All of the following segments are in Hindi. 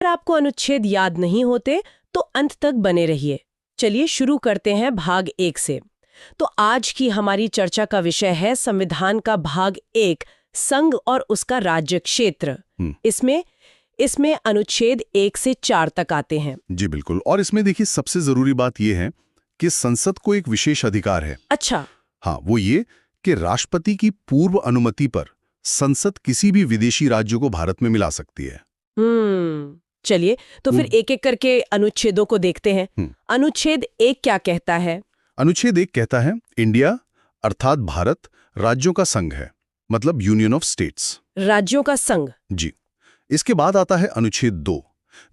अगर आपको अनुच्छेद याद नहीं होते तो अंत तक बने रहिए। चलिए शुरू करते हैं भाग 1 से। तो आज की हमारी चर्चा का विषय है संविधान का भाग 1, संघ और उसका राज्य क्षेत्र। इसमें अनुच्छेद 1 से 4 तक आते हैं। जी बिल्कुल। और इसमें देखिए सबसे जरूरी बात यह है कि संसद को एक विशेष अधिकार है। अच्छा। हाँ, वो ये कि राष्ट्रपति की पूर्व अनुमति पर संसद किसी भी विदेशी राज्य को भारत में मिला सकती है। चलिए तो फिर एक एक करके अनुच्छेदों को देखते हैं। अनुच्छेद 1 क्या कहता है? अनुच्छेद 1 कहता है इंडिया अर्थात भारत राज्यों का संघ है, मतलब यूनियन ऑफ स्टेट्स। राज्यों का संघ। जी। इसके बाद आता है अनुच्छेद 2,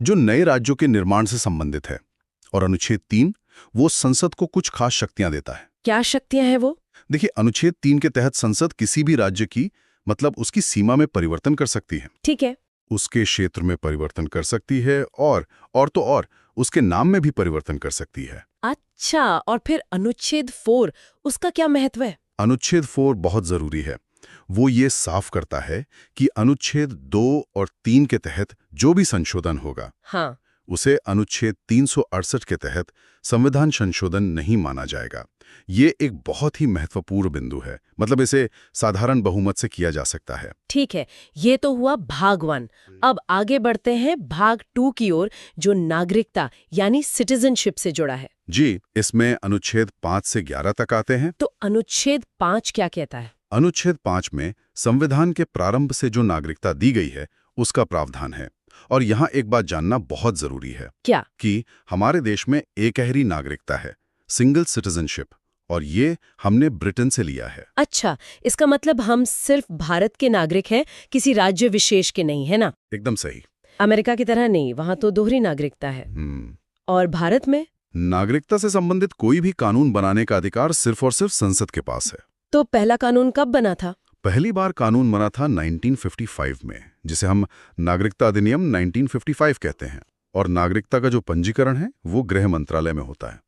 जो नए राज्यों के निर्माण से संबंधित है। और अनुच्छेद 3 वो संसद को कुछ खास शक्तियां देता है। क्या शक्तियां हैं वो? देखिए, अनुच्छेद 3 के तहत संसद किसी भी राज्य की मतलब उसकी सीमा में परिवर्तन कर सकती है। ठीक है। उसके क्षेत्र में परिवर्तन कर सकती है और उसके नाम में भी परिवर्तन कर सकती है। अच्छा, और फिर अनुच्छेद 4 उसका क्या महत्व है? अनुच्छेद 4 बहुत जरूरी है। वो ये साफ करता है कि अनुच्छेद 2 और 3 के तहत जो भी संशोधन होगा, हाँ, उसे अनुच्छेद 368 के तहत संविधान संशोधन नहीं माना जाएगा। ये एक बहुत ही महत्वपूर्ण बिंदु है, मतलब इसे साधारण बहुमत से किया जा सकता है। ठीक है। ये तो हुआ भाग 1। अब आगे बढ़ते हैं भाग 2 की ओर, जो नागरिकता यानी सिटीजनशिप से जुड़ा है। जी, इसमें अनुच्छेद 5 से 11 तक आते हैं। तो अनुच्छेद 5 क्या कहता है? अनुच्छेद 5 में संविधान के प्रारंभ से जो नागरिकता दी गई है उसका प्रावधान है। और यहाँ एक बात जानना बहुत जरूरी है। क्या? कि हमारे देश में एकहरी नागरिकता है, सिंगल सिटीजनशिप, और ये हमने ब्रिटेन से लिया है। अच्छा, इसका मतलब हम सिर्फ भारत के नागरिक हैं, किसी राज्य विशेष के नहीं, है ना? एकदम सही। अमेरिका की तरह नहीं, वहां तो दोहरी नागरिकता है। और भारत में नागरिकता से संबंधित कोई भी कानून बनाने का अधिकार सिर्फ और सिर्फ संसद के पास है। तो पहला कानून कब बना था? पहली बार कानून बना था 1955 में, जिसे हम नागरिकता अधिनियम 1955 कहते हैं। और नागरिकता का जो पंजीकरण है वो गृह मंत्रालय में होता है।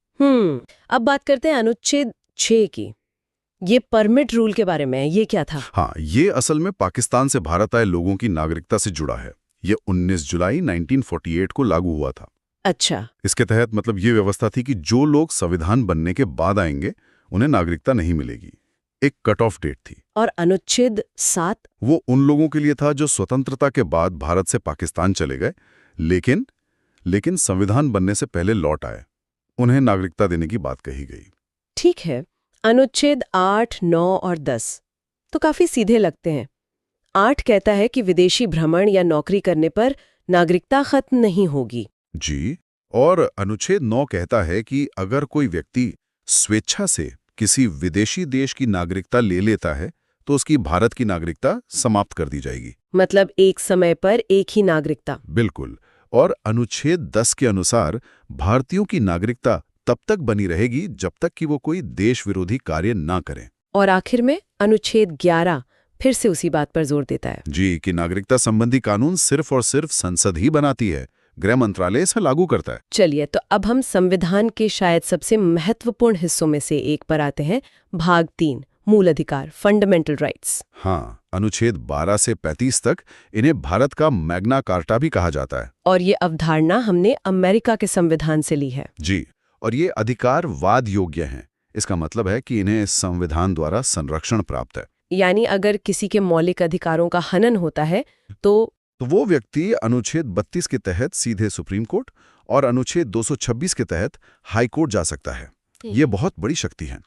अब बात करते हैं अनुच्छेद 6 की। ये परमिट रूल के बारे में, ये क्या था? हाँ, ये असल में पाकिस्तान से भारत आए लोगों की नागरिकता से जुड़ा है। ये 19 जुलाई 1948 को लागू हुआ था। अच्छा। इसके तहत मतलब ये व्यवस्था थी कि जो लोग संविधान बनने के बाद आएंगे उन्हें नागरिकता नहीं मिलेगी। एक कट ऑफ डेट थी। और अनुच्छेद 7? वो उन लोगों के लिए था जो स्वतंत्रता के बाद भारत से पाकिस्तान चले गए, लेकिन संविधान बनने से पहले लौट आए। उन्हें नागरिकता देने की बात कही गई। ठीक है। अनुच्छेद 8, 9 और 10 तो काफी सीधे लगते हैं। 8 कहता है कि विदेशी भ्रमण या नौकरी करने पर नागरिकता खत्म नहीं होगी। जी। और अनुच्छेद 9 कहता है कि अगर कोई व्यक्ति स्वेच्छा से किसी विदेशी देश की नागरिकता ले लेता है तो उसकी भारत की नागरिकता समाप्त कर दी जाएगी। मतलब एक समय पर एक ही नागरिकता। बिल्कुल। और अनुच्छेद 10 के अनुसार भारतीयों की नागरिकता तब तक बनी रहेगी जब तक कि वो कोई देश विरोधी कार्य ना करें। और आखिर में अनुच्छेद 11 फिर से उसी बात पर जोर देता है। जी, कि नागरिकता संबंधी कानून सिर्फ और सिर्फ संसद ही बनाती है, गृह मंत्रालय इसे लागू करता है। चलिए, तो अब हम संविधान के शायद सबसे महत्वपूर्ण हिस्सों में से एक पर आते हैं, भाग 3, मूल अधिकार, फंडामेंटल राइट्स। हाँ, अनुच्छेद 12 से 35 तक इन्हें भारत का मैग्ना कार्टा भी कहा जाता है। और ये अवधारणा हमने अमेरिका के संविधान से ली है। जी। और ये अधिकार वाद योग्य हैं। इसका मतलब है कि इन्हें संविधान द्वारा संरक्षण प्राप्त है। यानी अगर किसी के मौलिक अधिकारों का हनन होता है तो वो व्यक्ति अनुच्छेद 32 के तहत सीधे सुप्रीम कोर्ट और अनुच्छेद 226 के तहत हाई कोर्ट जा सकता है। ये बहुत बड़ी शक्ति है।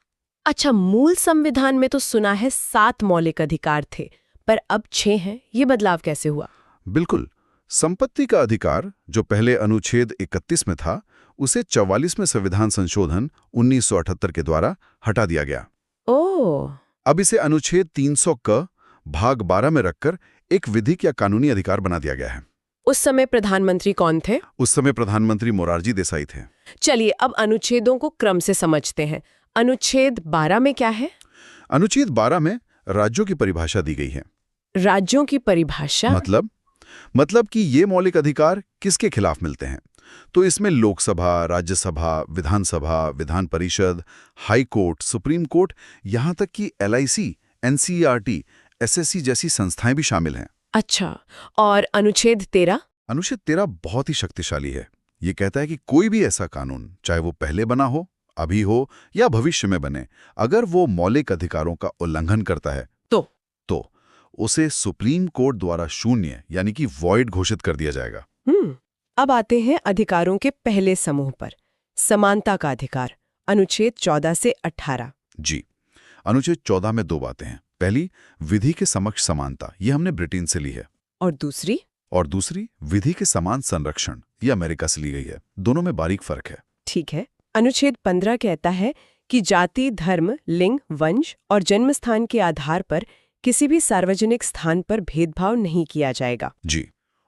अच्छा, मूल संविधान में तो सुना है 7 मौलिक अधिकार थे, पर अब 6 हैं। ये बदलाव कैसे हुआ? बिल्कुल। संपत्ति का अधिकार, जो पहले अनुच्छेद 31 में था, उसे 44वें संविधान संशोधन 1978 के द्वारा हटा दिया गया। ओह। अब इसे अनुच्छेद 300 क भाग 12 में रखकर एक विधिक या कानूनी अधिकार बना दिया गया है। उस समय प्रधानमंत्री कौन थे? उस समय प्रधानमंत्री मोरारजी देसाई थे। चलिए अब अनुच्छेदों को क्रम से समझते हैं। अनुच्छेद 12 में क्या है? अनुच्छेद 12 में राज्यों की परिभाषा दी गई है। राज्यों की परिभाषा? मतलब कि ये मौलिक अधिकार किसके खिलाफ मिलते हैं। तो इसमें लोकसभा, राज्यसभा, विधानसभा, Vidhan Parishad, high court, supreme court, यहाँ तक कि LIC, NCERT, SSC जैसी संस्थाएं भी शामिल हैं। अच्छा, और अनुच्छेद 13? अनुच्छेद 13 बहुत ही शक्तिशाली है। ये कहता है कि कोई भी ऐसा कानून, चाहे वो पहले बना हो, अभी हो या भविष्य में बने, अगर वो मौलिक अधिकारों का उल्लंघन करता है तो उसे सुप्रीम कोर्ट द्वारा शून्य यानी कि वॉइड घोषित कर दिया जाएगा। अब आते हैं अधिकारों के पहले समूह पर, समानता का अधिकार, अनुच्छेद 14 से 18। जी, अनुच्छेद 14 में 2 बातें हैं। पहली, विधि के समक्ष समानता, ये हमने ब्रिटेन से ली है। और दूसरी विधि के समान संरक्षण, ये अमेरिका से ली गई है। दोनों में बारीक फर्क है। ठीक है। अनुच्छेद 15 कहता है कि जाति, धर्म, लिंग, वंश और जन्म स्थान के आधार पर किसी भी सार्वजनिक स्थान पर भेदभाव नहीं किया जाएगा। जी,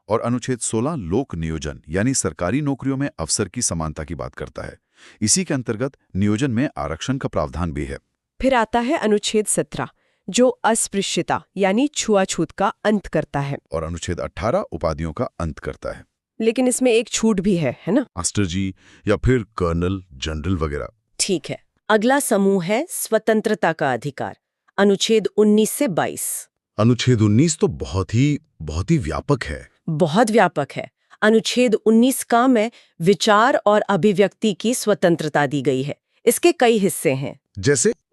और अनुच्छेद 16 लोक नियोजन यानी सरकारी नौकरियों में अवसर की समानता की बात करता है। इसी के अंतर्गत नियोजन में आरक्षण का प्रावधान भी है। फिर आता है अनुच्छेद 17 जो अस्पृश्यता यानी छुआछूत का अंत करता है, और अनुच्छेद 18 उपाधियों का अंत करता है। लेकिन इसमें एक छूट भी है ना? मास्टर जी या फिर कर्नल, जनरल वगैरह। ठीक है। अगला समूह है स्वतंत्रता का अधिकार, अनुच्छेद 19 से 22। अनुच्छेद 19 तो बहुत ही व्यापक है। बहुत व्यापक है। अनुच्छेद 19 का में विचार और अभिव्यक्ति की स्वतंत्रता दी गई है। इसके कई हिस्से हैं।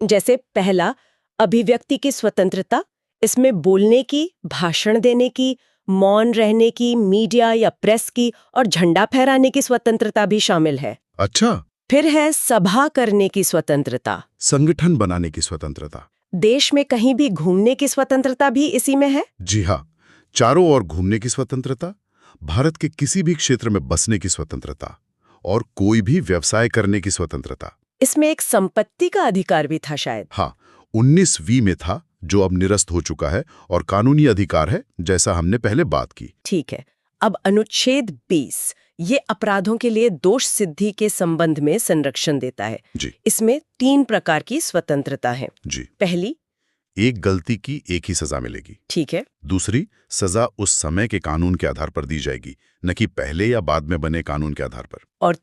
जैसे पहला, अभिव्यक्ति की स्वतंत्रता। इसमें बोलने की, भाषण देने की, मौन रहने की, मीडिया या प्रेस की और झंडा फहराने की स्वतंत्रता भी शामिल है। अच्छा। फिर है सभा करने की स्वतंत्रता, संगठन बनाने की स्वतंत्रता, देश में कहीं भी घूमने की स्वतंत्रता भी इसी में है। जी हाँ, चारों ओर घूमने की स्वतंत्रता, भारत के किसी भी क्षेत्र में बसने की स्वतंत्रता और कोई भी व्यवसाय करने की स्वतंत्रता। इसमें एक संपत्ति का अधिकार भी था शायद। हाँ, 19वीं में था, जो अब निरस्त हो चुका है और कानूनी अधिकार है, जैसा हमने पहले बात की। ठीक है। अब अनुच्छेद 20 ये अपराधों के लिए दोष सिद्धि के संबंध में संरक्षण देता है। जी। इसमें 3 प्रकार की स्वतंत्रता है। जी। पहली, एक गलती की एक ही सजा मिलेगी। ठीक है। दूसरी, सजा उस समय के कानून के आधार पर दी जाएगी, न कि पहले या बाद में बने कानून के आधार पर। और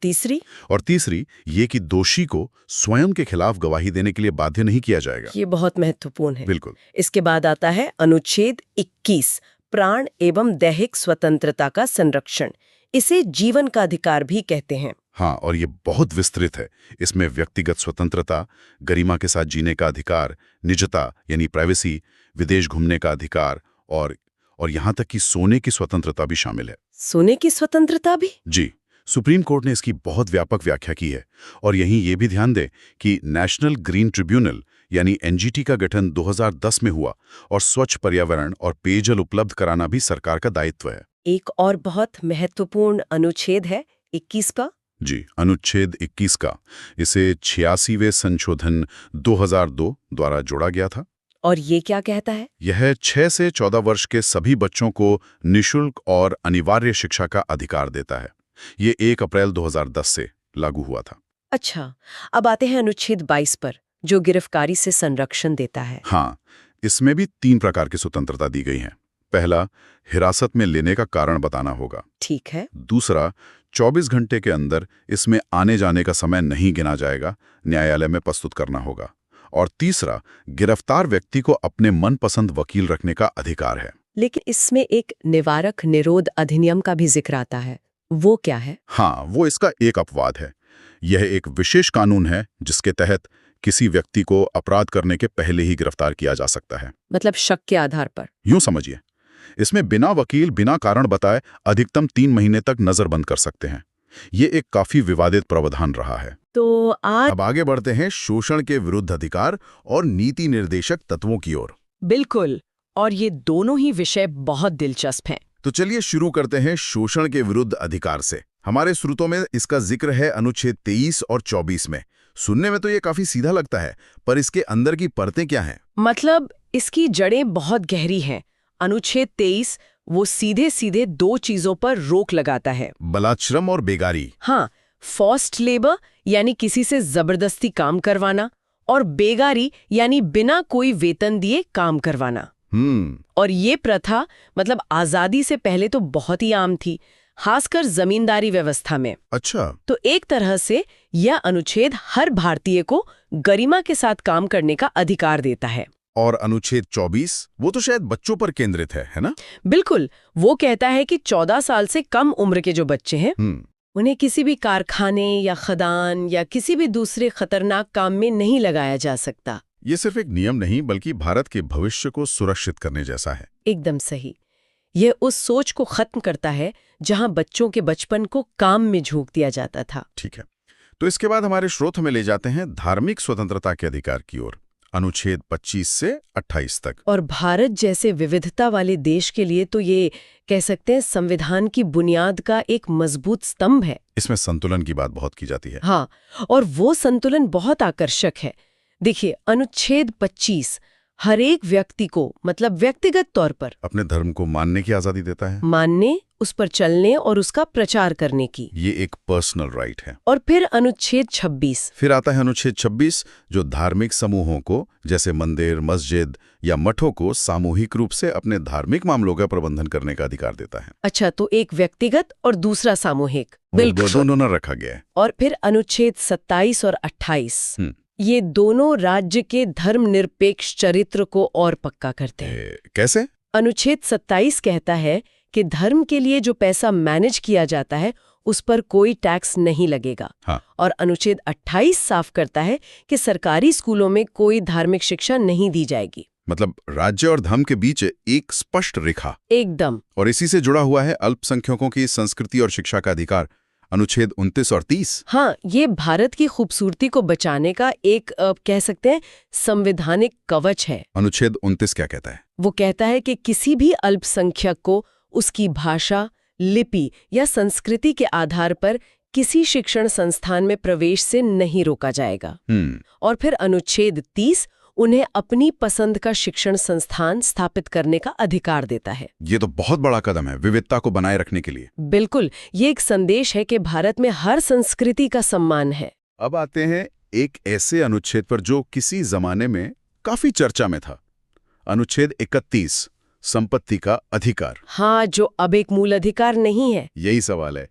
तीसरी ये कि दोषी को स्वयं के खिलाफ गवाही देने के लिए बाध्य नहीं किया जाएगा। ये बहुत महत्वपूर्ण है। बिल्कुल। इसके बाद आता है अनुच्छेद 21 प्राण एवं दैहिक स्वतंत्रता का संरक्षण। इसे जीवन का अधिकार भी कहते हैं। हाँ, और ये बहुत विस्तृत है। इसमें व्यक्तिगत स्वतंत्रता, गरिमा के साथ जीने का अधिकार, निजता यानी प्राइवेसी, विदेश घूमने का अधिकार और यहाँ तक कि सोने की स्वतंत्रता भी शामिल है। सोने की स्वतंत्रता भी? जी, सुप्रीम कोर्ट ने इसकी बहुत व्यापक व्याख्या की है। और यहीं ये भी ध्यान दें कि नेशनल ग्रीन ट्रिब्यूनल यानी एनजीटी का गठन 2010 में हुआ और स्वच्छ पर्यावरण और पेयजल उपलब्ध कराना भी सरकार का दायित्व है। एक और बहुत महत्वपूर्ण अनुच्छेद है 21 का। जी, अनुच्छेद 21 का। इसे 86वें संशोधन 2002 द्वारा जोड़ा गया था। और ये क्या कहता है? यह 6 से 14 वर्ष के सभी बच्चों को निःशुल्क और अनिवार्य शिक्षा का अधिकार देता है। ये 1 अप्रैल 2010 से लागू हुआ था। अच्छा, अब आते हैं अनुच्छेद 22 पर, जो गिरफ्तारी से संरक्षण देता है। हाँ, इसमें भी 3 प्रकार की स्वतंत्रता दी गई है। पहला, हिरासत में लेने का कारण बताना होगा। ठीक है। दूसरा, 24 घंटे के अंदर इसमें आने जाने का समय नहीं गिना जाएगा, न्यायालय में प्रस्तुत करना होगा। और तीसरा, गिरफ्तार व्यक्ति को अपने मनपसंद वकील रखने का अधिकार है। लेकिन इसमें एक निवारक निरोध अधिनियम का भी जिक्र आता है। वो क्या है? हाँ, वो इसका एक अपवाद है। यह एक विशेष कानून है जिसके तहत किसी व्यक्ति को अपराध करने के पहले ही गिरफ्तार किया जा सकता है। मतलब शक के आधार पर? यूं समझिए, इसमें बिना वकील, बिना कारण बताए अधिकतम 3 महीने तक नजरबंद कर सकते हैं। ये एक काफी विवादित प्रावधान रहा है। तो अब आगे बढ़ते हैं शोषण के विरुद्ध अधिकार और नीति निर्देशक तत्वों की ओर। बिल्कुल, और ये दोनों ही विषय बहुत दिलचस्प हैं। तो चलिए शुरू करते हैं शोषण के विरुद्ध अधिकार से। हमारे स्रोतों में इसका जिक्र है अनुच्छेद 23 और 24 में। सुनने में तो ये काफी सीधा लगता है, पर इसके अंदर की परतें क्या हैं? मतलब इसकी जड़ें बहुत गहरी हैं। अनुच्छेद 23 वो सीधे सीधे 2 चीजों पर रोक लगाता है, बलात्श्रम और बेगारी। हाँ, फोर्स्ड लेबर यानी किसी से जबरदस्ती काम करवाना, और बेगारी यानी बिना कोई वेतन दिए काम करवाना। और ये प्रथा मतलब आजादी से पहले तो बहुत ही आम थी, खासकर जमींदारी व्यवस्था में। अच्छा। तो एक तरह से यह अनुच्छेद हर भारतीय को गरिमा के साथ काम करने का अधिकार देता है। और अनुच्छेद 24 वो तो शायद बच्चों पर केंद्रित है ना? बिल्कुल, वो कहता है कि 14 साल से कम उम्र के जो बच्चे हैं उन्हें किसी भी कारखाने या खदान या किसी भी दूसरे खतरनाक काम में नहीं लगाया जा सकता। ये सिर्फ एक नियम नहीं बल्कि भारत के भविष्य को सुरक्षित करने जैसा है। एकदम सही। यह उस सोच को खत्म करता है जहां बच्चों के बचपन को काम में झोंक दिया जाता था। ठीक है, तो इसके बाद हमारे स्रोत हमें ले जाते हैं धार्मिक स्वतंत्रता के अधिकार की ओर, अनुच्छेद 25 से 28 तक। और भारत जैसे विविधता वाले देश के लिए तो ये कह सकते हैं संविधान की बुनियाद का एक मजबूत स्तंभ है। इसमें संतुलन की बात बहुत की जाती है। हाँ, और वो संतुलन बहुत आकर्षक है। देखिए, अनुच्छेद 25 हर एक व्यक्ति को मतलब व्यक्तिगत तौर पर अपने धर्म को मानने की आजादी देता है, मानने, उस पर चलने और उसका प्रचार करने की। ये एक पर्सनल राइट है। और फिर अनुच्छेद 26। फिर आता है अनुच्छेद 26 जो धार्मिक समूहों को जैसे मंदिर, मस्जिद या मठों को सामूहिक रूप से अपने धार्मिक मामलों का प्रबंधन करने का अधिकार देता है। अच्छा, तो एक व्यक्तिगत और दूसरा सामूहिक। बिल्कुल, दोनों न रखा गया है। और फिर अनुच्छेद 27 और 28 ये दोनों राज्य के धर्मनिरपेक्ष चरित्र को और पक्का करते हैं। कैसे? अनुच्छेद 27 कहता है कि धर्म के लिए जो पैसा मैनेज किया जाता है उस पर कोई टैक्स नहीं लगेगा। हाँ। और अनुच्छेद 28 साफ करता है कि सरकारी स्कूलों में कोई धार्मिक शिक्षा नहीं दी जाएगी। मतलब राज्य और धर्म के बीच एक स्पष्ट रेखा। एकदम। और इसी से जुड़ा हुआ है अल्पसंख्यकों की संस्कृति और शिक्षा का अधिकार, अनुच्छेद 29 और 30। हाँ, ये भारत की खूबसूरती को बचाने का एक कह सकते हैं संवैधानिक कवच है। अनुच्छेद 29 क्या कहता है? वो कहता है कि किसी भी अल्पसंख्यक को उसकी भाषा, लिपि या संस्कृति के आधार पर किसी शिक्षण संस्थान में प्रवेश से नहीं रोका जाएगा। और फिर अनुच्छेद 30 उन्हें अपनी पसंद का शिक्षण संस्थान स्थापित करने का अधिकार देता है। ये तो बहुत बड़ा कदम है विविधता को बनाए रखने के लिए। बिल्कुल, ये एक संदेश है कि भारत में हर संस्कृति का सम्मान है। अब आते हैं एक ऐसे अनुच्छेद पर जो किसी जमाने में काफी चर्चा में था, अनुच्छेद 31, संपत्ति का अधिकार। हाँ, जो अब एक मूल अधिकार नहीं है। यही सवाल है,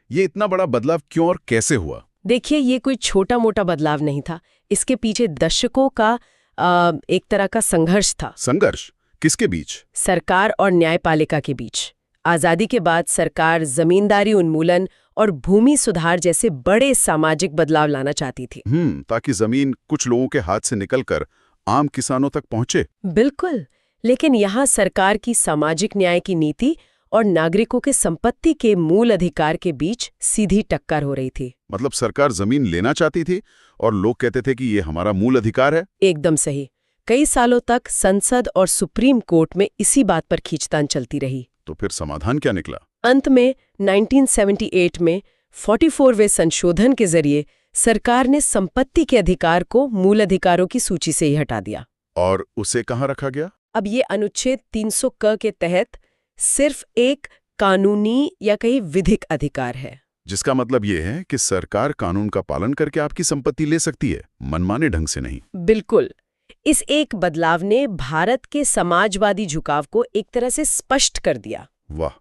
ये इतना बड़ा बदलाव क्यों और कैसे हुआ? देखिए, ये कोई छोटा मोटा बदलाव नहीं था। इसके पीछे दशकों का एक तरह का संघर्ष था। संघर्ष किसके बीच? सरकार और न्यायपालिका के बीच। आजादी के बाद सरकार जमींदारी उन्मूलन और भूमि सुधार जैसे बड़े सामाजिक बदलाव लाना चाहती थी। ताकि जमीन कुछ लोगों के हाथ से निकलकर आम किसानों तक पहुंचे। बिल्कुल, लेकिन यहाँ सरकार की सामाजिक न्याय की नीति और नागरिकों के संपत्ति के मूल अधिकार के बीच सीधी टक्कर हो रही थी। मतलब सरकार जमीन लेना चाहती थी और लोग कहते थे कि ये हमारा मूल अधिकार है। एकदम सही। कई सालों तक संसद और सुप्रीम कोर्ट में इसी बात पर खींचतान चलती रही। तो फिर समाधान क्या निकला? अंत में 1978 में 44वें संशोधन के जरिए सरकार ने संपत्ति के अधिकार को मूल अधिकारों की सूची से ही हटा दिया। और उसे कहाँ रखा गया? अब ये अनुच्छेद 300 क के तहत सिर्फ एक कानूनी या कहीं विधिक अधिकार है। जिसका मतलब ये है कि सरकार कानून का पालन करके आपकी संपत्ति ले सकती है, मनमाने ढंग से नहीं। बिल्कुल। इस एक बदलाव ने भारत के समाजवादी झुकाव को एक तरह से स्पष्ट कर दिया। वाह,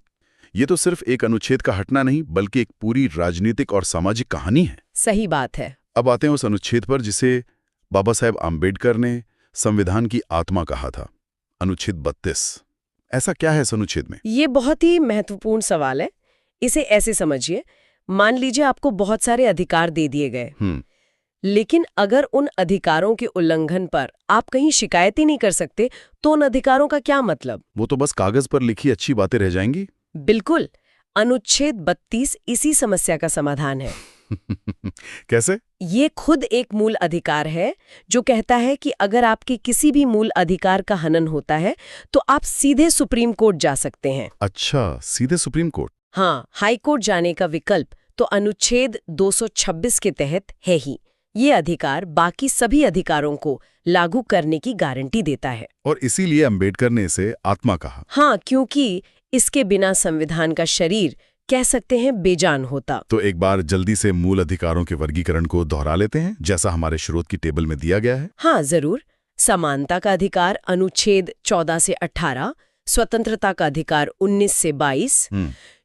ये तो सिर्फ एक अनुच्छेद का हटना नहीं बल्कि एक पूरी राजनीतिक और सामाजिक कहानी है। सही बात है। अब आते हैं उस अनुच्छेद पर जिसे बाबा साहेब आम्बेडकर ने संविधान की आत्मा कहा था, अनुच्छेद 32। ऐसा क्या है इस अनुच्छेद में? ये बहुत ही महत्वपूर्ण सवाल है। इसे ऐसे समझिए, मान लीजिए आपको बहुत सारे अधिकार दे दिए गए, लेकिन अगर उन अधिकारों के उल्लंघन पर आप कहीं शिकायत ही नहीं कर सकते तो उन अधिकारों का क्या मतलब? वो तो बस कागज पर लिखी अच्छी बातें रह जाएंगी। बिल्कुल। अनुच्छेद 32 इसी समस्या का समाधान है। कैसे? ये खुद एक मूल अधिकार है जो कहता है कि अगर आपके किसी भी मूल अधिकार का हनन होता है तो आप सीधे सुप्रीम कोर्ट जा सकते हैं। अच्छा, सीधे सुप्रीम कोर्ट? हाँ, हाई कोर्ट जाने का विकल्प तो अनुच्छेद 226 के तहत है ही। ये अधिकार बाकी सभी अधिकारों को लागू करने की गारंटी देता है। और इसीलिए अंबेडकर ने इसे आत्मा कहा। हाँ, क्योंकि इसके बिना संविधान का शरीर कह सकते हैं बेजान होता। तो एक बार जल्दी से मूल अधिकारों के वर्गीकरण को दोहरा लेते हैं जैसा हमारे स्रोत की टेबल में दिया गया है। हाँ, जरूर। समानता का अधिकार अनुच्छेद 14 से 18, स्वतंत्रता का अधिकार 19 से 22,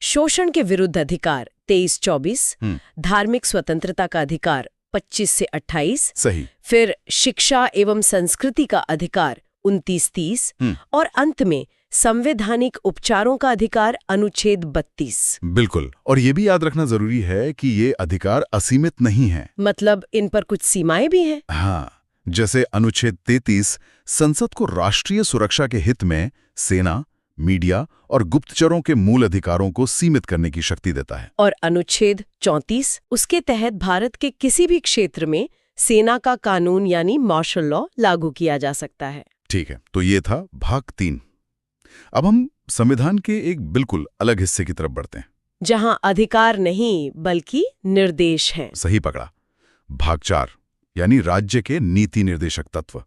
शोषण के विरुद्ध अधिकार 23-24, धार्मिक स्वतंत्रता का अधिकार 25 से 28, सही। फिर शिक्षा एवं संस्कृति का अधिकार 29-30 और अंत में संवैधानिक उपचारों का अधिकार अनुच्छेद 32। बिल्कुल, और ये भी याद रखना जरूरी है कि ये अधिकार असीमित नहीं है। मतलब इन पर कुछ सीमाएं भी हैं। हाँ, जैसे अनुच्छेद 33 संसद को राष्ट्रीय सुरक्षा के हित में सेना, मीडिया और गुप्तचरों के मूल अधिकारों को सीमित करने की शक्ति देता है। और अनुच्छेद 34 उसके तहत भारत के किसी भी क्षेत्र में सेना का कानून यानी मार्शल लॉ लागू किया जा सकता है। ठीक है, तो ये था भाग 3। अब हम संविधान के एक बिल्कुल अलग हिस्से की तरफ बढ़ते हैं, जहां अधिकार नहीं बल्कि निर्देश हैं। सही पकड़ा। भाग 4 यानी राज्य के नीति निर्देशक तत्व,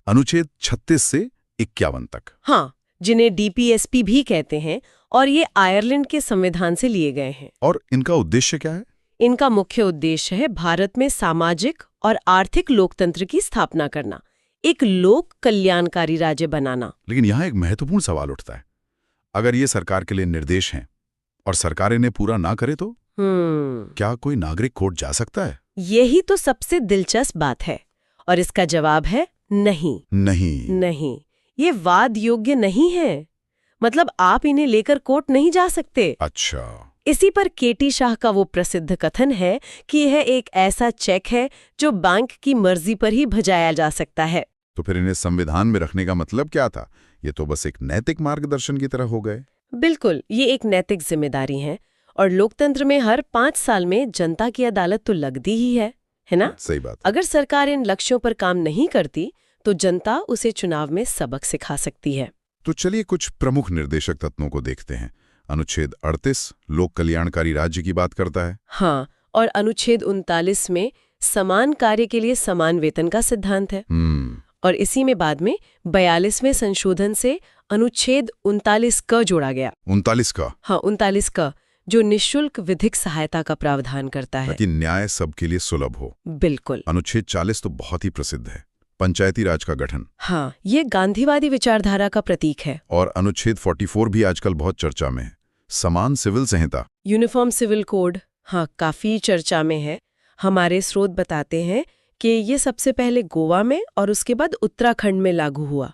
अनुच्छेद 36 से 51 तक। हाँ, जिन्हें डीपीएसपी भी कहते हैं, और ये आयरलैंड के संविधान से लिए गए हैं। और इनका उद्देश्य क्या है? इनका मुख्य उद्देश्य है भारत में सामाजिक और आर्थिक लोकतंत्र की स्थापना करना, एक लोक कल्याणकारी राज्य बनाना। लेकिन यहाँ एक महत्वपूर्ण सवाल उठता है, अगर ये सरकार के लिए निर्देश हैं और सरकार इन्हें पूरा ना करे तो क्या कोई नागरिक कोर्ट जा सकता है? यही तो सबसे दिलचस्प बात है, और इसका जवाब है नहीं। नहीं, ये वाद योग्य नहीं है। मतलब आप इन्हें लेकर कोर्ट नहीं जा सकते। अच्छा। इसी पर केटी शाह का वो प्रसिद्ध कथन है कि यह एक ऐसा चेक है जो बैंक की मर्जी पर ही भजाया जा सकता है। तो फिर इन्हें संविधान में रखने का मतलब क्या था? ये तो बस एक नैतिक मार्गदर्शन की तरह हो गए। बिल्कुल, ये एक नैतिक जिम्मेदारी है, और लोकतंत्र में हर 5 साल में जनता की अदालत तो लगती ही है ना? सही बात। अगर सरकार इन लक्ष्यों पर काम नहीं करती तो जनता उसे चुनाव में सबक सिखा सकती है। तो चलिए कुछ प्रमुख निर्देशक तत्वों को देखते हैं। अनुच्छेद 38 लोक कल्याणकारी राज्य की बात करता है। हाँ, और अनुच्छेद 39 में समान कार्य के लिए समान वेतन का सिद्धांत है। और इसी में बाद में 42वें संशोधन से अनुच्छेद 39 क जोड़ा गया। 39 का? हाँ, 39 क, जो निःशुल्क विधिक सहायता का प्रावधान करता है ताकि न्याय सबके लिए सुलभ हो। बिल्कुल। अनुच्छेद 40 तो बहुत ही प्रसिद्ध है, पंचायती राज का गठन। हाँ, ये गांधीवादी विचारधारा का प्रतीक है। और अनुच्छेद 44 भी आजकल बहुत चर्चा में है, समान सिविल संहिता, यूनिफॉर्म सिविल कोड। हाँ, काफी चर्चा में है। हमारे स्रोत बताते हैं कि ये सबसे पहले गोवा में और उसके बाद उत्तराखंड में लागू हुआ।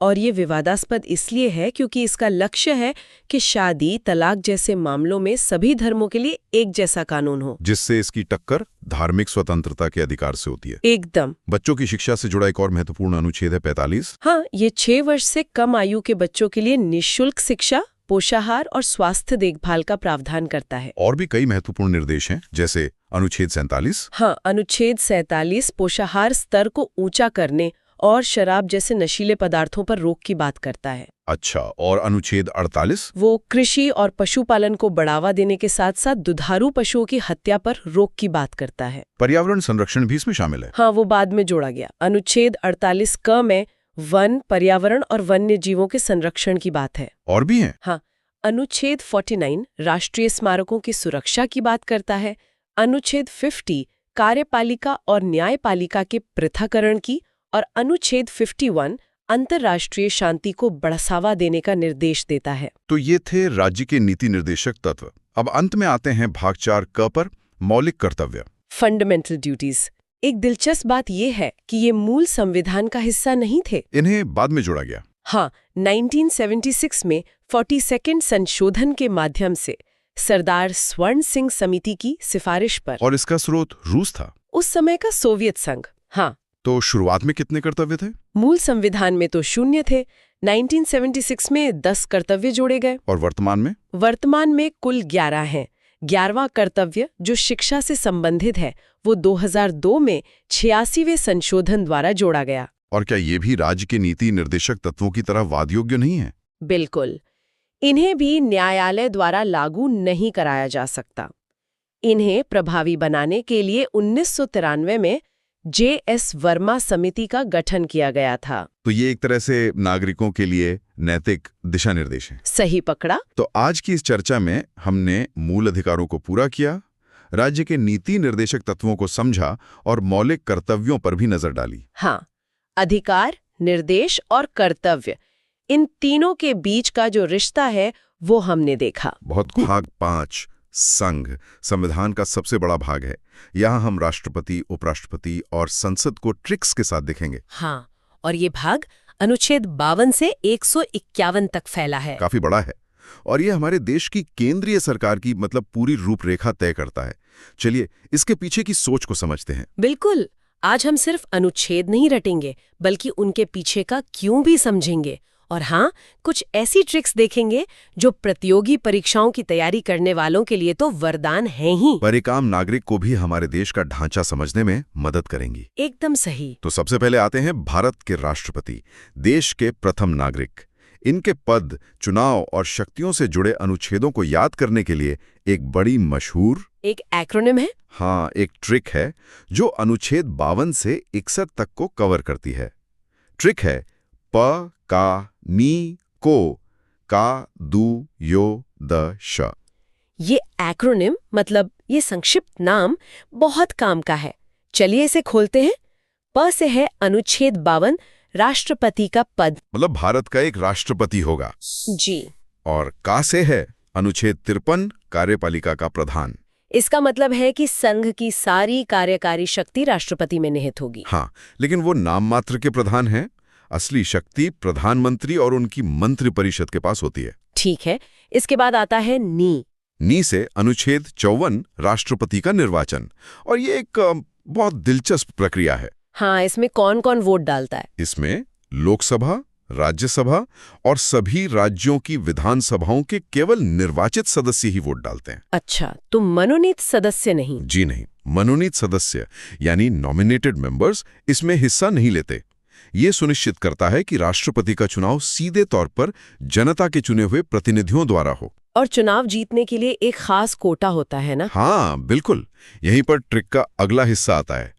और ये विवादास्पद इसलिए है क्योंकि इसका लक्ष्य है कि शादी, तलाक जैसे मामलों में सभी धर्मों के लिए एक जैसा कानून हो, जिससे इसकी टक्कर धार्मिक स्वतंत्रता के अधिकार से होती है। एकदम। बच्चों की शिक्षा से जुड़ा एक और महत्वपूर्ण अनुच्छेद है 45। हाँ, ये 6 वर्ष से कम आयु के बच्चों के लिए निःशुल्क शिक्षा, पोषाहार और स्वास्थ्य देखभाल का प्रावधान करता है। और भी कई महत्वपूर्ण निर्देश हैं, जैसे अनुच्छेद 47। हाँ, अनुच्छेद 47 पोषाहार स्तर को ऊंचा करने और शराब जैसे नशीले पदार्थों पर रोक की बात करता है। अच्छा, और अनुच्छेद 48? वो कृषि और पशुपालन को बढ़ावा देने के साथ साथ दुधारू पशुओं की हत्या पर रोक की बात करता है। पर्यावरण संरक्षण भी इसमें शामिल है। हाँ, वो बाद में जोड़ा गया। अनुच्छेद 48 क में वन, पर्यावरण और वन्य जीवों के संरक्षण की बात है। और भी हैं? हाँ, अनुच्छेद 49 राष्ट्रीय स्मारकों की सुरक्षा की बात करता है। अनुच्छेद 50 कार्यपालिका और न्यायपालिका के पृथक्करण की, और अनुच्छेद 51 अंतर्राष्ट्रीय शांति को बढ़ावा देने का निर्देश देता है। तो ये थे राज्य के नीति निर्देशक तत्व। अब अंत में आते हैं भाग 4 क पर, मौलिक कर्तव्य, फंडामेंटल ड्यूटीज। एक दिलचस्प बात यह है कि ये मूल संविधान का हिस्सा नहीं थे, इन्हें बाद में जोड़ा गया। हाँ, 1976 में 42वें संशोधन के माध्यम से सरदार स्वर्ण सिंह समिति की सिफारिश पर। और इसका स्रोत रूस था, उस समय का सोवियत संघ। हाँ, तो शुरुआत में कितने कर्तव्य थे? मूल संविधान में तो 0 थे। 1976 में 10 कर्तव्य जोड़े गए। और वर्तमान में कुल 11 हैं। 11वां कर्तव्य, जो शिक्षा से संबंधित है, वो 2002 में 86वें संशोधन द्वारा जोड़ा गया। और क्या ये भी राज्य के नीति निर्देशक तत्वों की तरह वादयोग्य नहीं है? बिल्कुल, इन्हें भी न्यायालय द्वारा लागू नहीं कराया जा सकता। इन्हें प्रभावी बनाने के लिए 1993 में J.S. वर्मा समिति का गठन किया गया था। तो ये एक तरह से नागरिकों के लिए नैतिक दिशा निर्देश है। सही पकड़ा। तो आज की इस चर्चा में हमने मूल अधिकारों को पूरा किया, राज्य के नीति निर्देशक तत्वों को समझा और मौलिक कर्तव्यों पर भी नजर डाली। हाँ, अधिकार, निर्देश और कर्तव्य, इन तीनों के बीच का जो रिश्ता है वो हमने देखा। भाग 5 संघ संविधान का सबसे बड़ा भाग है। यहाँ हम राष्ट्रपति, उपराष्ट्रपति और संसद को ट्रिक्स के साथ देखेंगे। हाँ, और ये भाग अनुच्छेद 52 से 151 तक फैला है। काफी बड़ा है और ये हमारे देश की केंद्रीय सरकार की मतलब पूरी रूपरेखा तय करता है। चलिए इसके पीछे की सोच को समझते हैं। बिल्कुल। आज हम सिर्फ अनुच्छेद नहीं रटेंगे बल्कि उनके पीछे का क्यों भी समझेंगे। और हाँ, कुछ ऐसी ट्रिक्स देखेंगे जो प्रतियोगी परीक्षाओं की तैयारी करने वालों के लिए तो वरदान हैं ही, पर एक आम नागरिक को भी हमारे देश का ढांचा समझने में मदद करेंगी। एकदम सही। तो सबसे पहले आते हैं भारत के राष्ट्रपति, देश के प्रथम नागरिक। इनके पद, चुनाव और शक्तियों से जुड़े अनुच्छेदों को याद करने के लिए एक बड़ी मशहूर एक एक्रोनिम है। हाँ, एक ट्रिक है जो अनुच्छेद 52 से 61 तक को कवर करती है। ट्रिक है प का नी को का दू यो द श। ये एक्रोनिम मतलब ये संक्षिप्त नाम बहुत काम का है। चलिए इसे खोलते हैं। प से है अनुच्छेद 52, राष्ट्रपति का पद, मतलब भारत का एक राष्ट्रपति होगा। जी। और का से है अनुच्छेद 53, कार्यपालिका का प्रधान। इसका मतलब है कि संघ की सारी कार्यकारी शक्ति राष्ट्रपति में निहित होगी। हाँ, लेकिन वो नाम मात्र के प्रधान हैं। असली शक्ति प्रधानमंत्री और उनकी मंत्रिपरिषद के पास होती है। ठीक है। इसके बाद आता है नी से अनुच्छेद 54, राष्ट्रपति का निर्वाचन। और ये एक बहुत दिलचस्प प्रक्रिया है। हाँ, इसमें कौन कौन वोट डालता है? इसमें लोकसभा, राज्यसभा और सभी राज्यों की विधानसभाओं के केवल निर्वाचित सदस्य ही वोट डालते हैं। अच्छा, तो मनोनीत सदस्य नहीं? जी नहीं, मनोनीत सदस्य यानी नॉमिनेटेड मेंबर्स इसमें हिस्सा नहीं लेते। ये सुनिश्चित करता है कि राष्ट्रपति का चुनाव सीधे तौर पर जनता के चुने हुए प्रतिनिधियों द्वारा हो। और चुनाव जीतने के लिए एक खास कोटा होता है ना? हाँ बिल्कुल। यहीं पर ट्रिक का अगला हिस्सा आता है।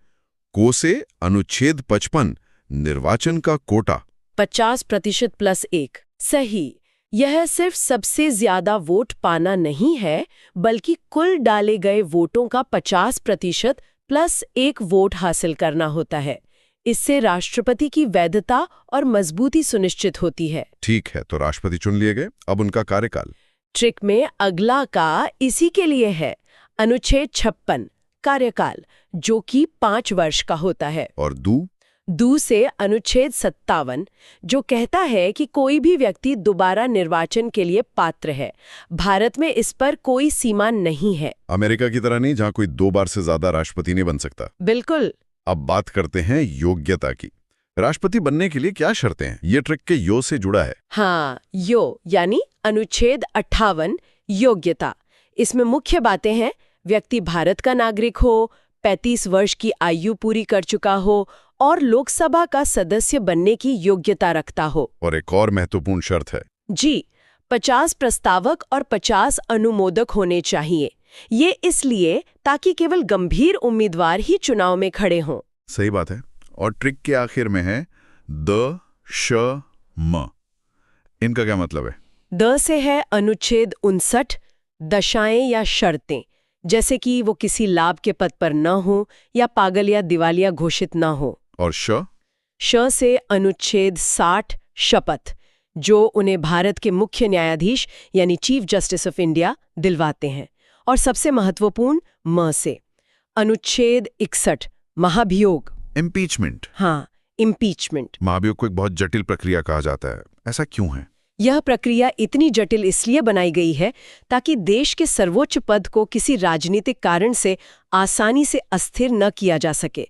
को से अनुच्छेद 55, निर्वाचन का कोटा। 50% + 1। सही। यह सिर्फ सबसे ज्यादा वोट पाना नहीं है, बल्कि कुल डाले गए वोटों का 50% + 1 वोट हासिल करना होता है। इससे राष्ट्रपति की वैधता और मजबूती सुनिश्चित होती है। ठीक है, तो राष्ट्रपति चुन लिए गए। अब उनका कार्यकाल। ट्रिक में अगला का इसी के लिए है। अनुच्छेद 56, कार्यकाल, जो कि 5 वर्ष का होता है। और दू से अनुच्छेद 57, जो कहता है कि कोई भी व्यक्ति दोबारा निर्वाचन के लिए पात्र है। भारत में इस पर कोई सीमा नहीं है। अमेरिका की तरह नहीं, जहां कोई 2 बार से ज्यादा राष्ट्रपति नहीं बन सकता। बिल्कुल। अब बात करते हैं योग्यता की। राष्ट्रपति बनने के लिए क्या शर्तें हैं? ये ट्रिक के यो से जुड़ा है। हाँ, यो यानी अनुच्छेद 58, योग्यता। इसमें मुख्य बातें हैं: व्यक्ति भारत का नागरिक हो, 35 वर्ष की आयु पूरी कर चुका हो और लोकसभा का सदस्य बनने की योग्यता रखता हो। और एक और महत्वपूर्ण शर्त है। जी, 50 प्रस्तावक और 50 अनुमोदक होने चाहिए। ये इसलिए ताकि केवल गंभीर उम्मीदवार ही चुनाव में खड़े हों। सही बात है। और ट्रिक के आखिर में है द, श, म। इनका क्या मतलब है? द से है अनुच्छेद 59, दशाएं या शर्तें, जैसे कि वो किसी लाभ के पद पर न हो या पागल या दिवालिया घोषित न हो। और श से अनुच्छेद 60, शपथ, जो उन्हें भारत के मुख्य न्यायाधीश यानी चीफ जस्टिस ऑफ इंडिया दिलवाते हैं। और सबसे महत्वपूर्ण म से अनुच्छेद 61, महाभियोग, इम्पीचमेंट। हाँ, इम्पीचमेंट। महाभियोग को एक बहुत जटिल प्रक्रिया कहा जाता है। ऐसा क्यों है? यह प्रक्रिया इतनी जटिल इसलिए बनाई गई है ताकि देश के सर्वोच्च पद को किसी राजनीतिक कारण से आसानी से अस्थिर न किया जा सके।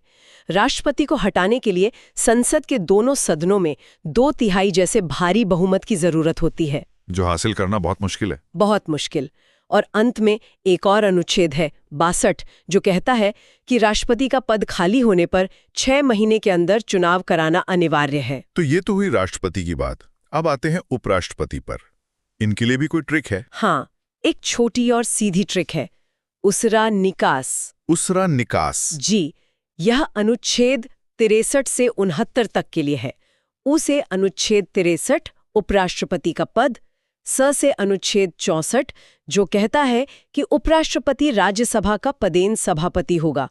राष्ट्रपति को हटाने के लिए संसद के दोनों सदनों में 2/3 जैसे भारी बहुमत की जरूरत होती है, जो हासिल करना बहुत मुश्किल है। बहुत मुश्किल। और अंत में एक और अनुच्छेद है 62, जो कहता है कि राष्ट्रपति का पद खाली होने पर 6 महीने के अंदर चुनाव कराना अनिवार्य है। तो ये तो हुई राष्ट्रपति की बात। अब आते हैं उपराष्ट्रपति पर। इनके लिए भी कोई ट्रिक है? हाँ, एक छोटी और सीधी ट्रिक है, उसरा निकास। उसरा निकास। जी, यह अनुच्छेद 63 से 69 तक के लिए है। उ से अनुच्छेद 63, उपराष्ट्रपति का पद। स से अनुच्छेद 64, जो कहता है कि उपराष्ट्रपति राज्यसभा का पदेन सभापति होगा।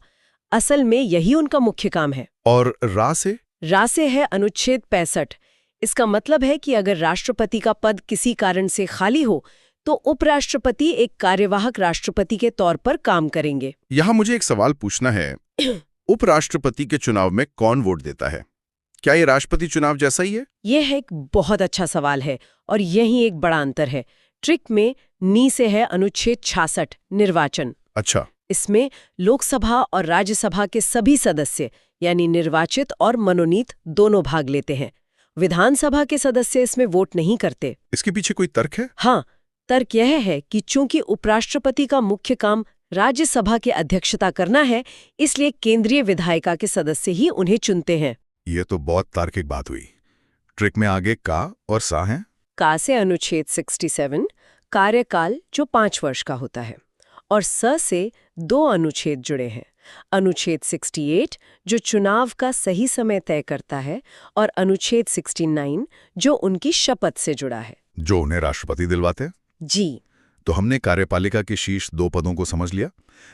असल में यही उनका मुख्य काम है। और रा से है अनुच्छेद 65। इसका मतलब है कि अगर राष्ट्रपति का पद किसी कारण से खाली हो तो उपराष्ट्रपति एक कार्यवाहक राष्ट्रपति के तौर पर काम करेंगे। यहाँ मुझे एक सवाल पूछना है। उपराष्ट्रपति के चुनाव में कौन वोट देता है? क्या ये राष्ट्रपति चुनाव जैसा ही है? यह एक बहुत अच्छा सवाल है और यही एक बड़ा अंतर है। ट्रिक में नी से है अनुच्छेद 66 निर्वाचन। अच्छा। इसमें लोकसभा और राज्यसभा के सभी सदस्य यानी निर्वाचित और मनोनीत दोनों भाग लेते हैं। विधानसभा के सदस्य इसमें वोट नहीं करते। इसके पीछे कोई तर्क है? हाँ, तर्क यह है कि चूंकि उपराष्ट्रपति का मुख्य काम राज्यसभा की अध्यक्षता करना है, इसलिए केंद्रीय विधायिका के सदस्य ही उन्हें चुनते हैं। ये तो बहुत तार्किक बात हुई। ट्रिक में आगे का और सा है। का से अनुच्छेद 67 कार्यकाल जो 5 वर्ष का होता है और स से 2 अनुच्छेद जुड़े हैं। अनुच्छेद 68 जो चुनाव का सही समय तय करता है और अनुच्छेद 69 जो उनकी शपथ से जुड़ा है, जो उन्हें राष्ट्रपति दिलवाते हैं। जी। तो हमने कार्यपालिका के शीर्ष 2 पदों को समझ लिया,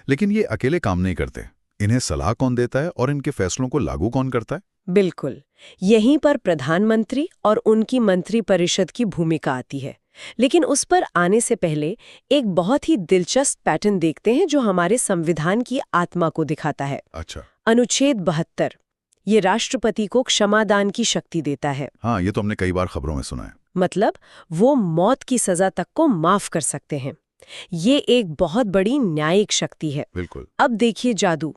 लेकिन ये अकेले काम नहीं करते। इन्हें सलाह कौन देता है और इनके फैसलों को लागू कौन करता है? बिल्कुल, यहीं पर प्रधानमंत्री और उनकी मंत्रिपरिषद की भूमिका आती है। लेकिन उस पर आने से पहले एक बहुत ही दिलचस्प पैटर्न देखते हैं जो हमारे संविधान की आत्मा को दिखाता है। अच्छा। अनुच्छेद 72 ये राष्ट्रपति को क्षमादान की शक्ति देता है। हाँ, ये तो हमने कई बार खबरों में सुना है। मतलब वो मौत की सजा तक को माफ कर सकते हैं। ये एक बहुत बड़ी न्यायिक शक्ति है। बिल्कुल। अब देखिए जादू।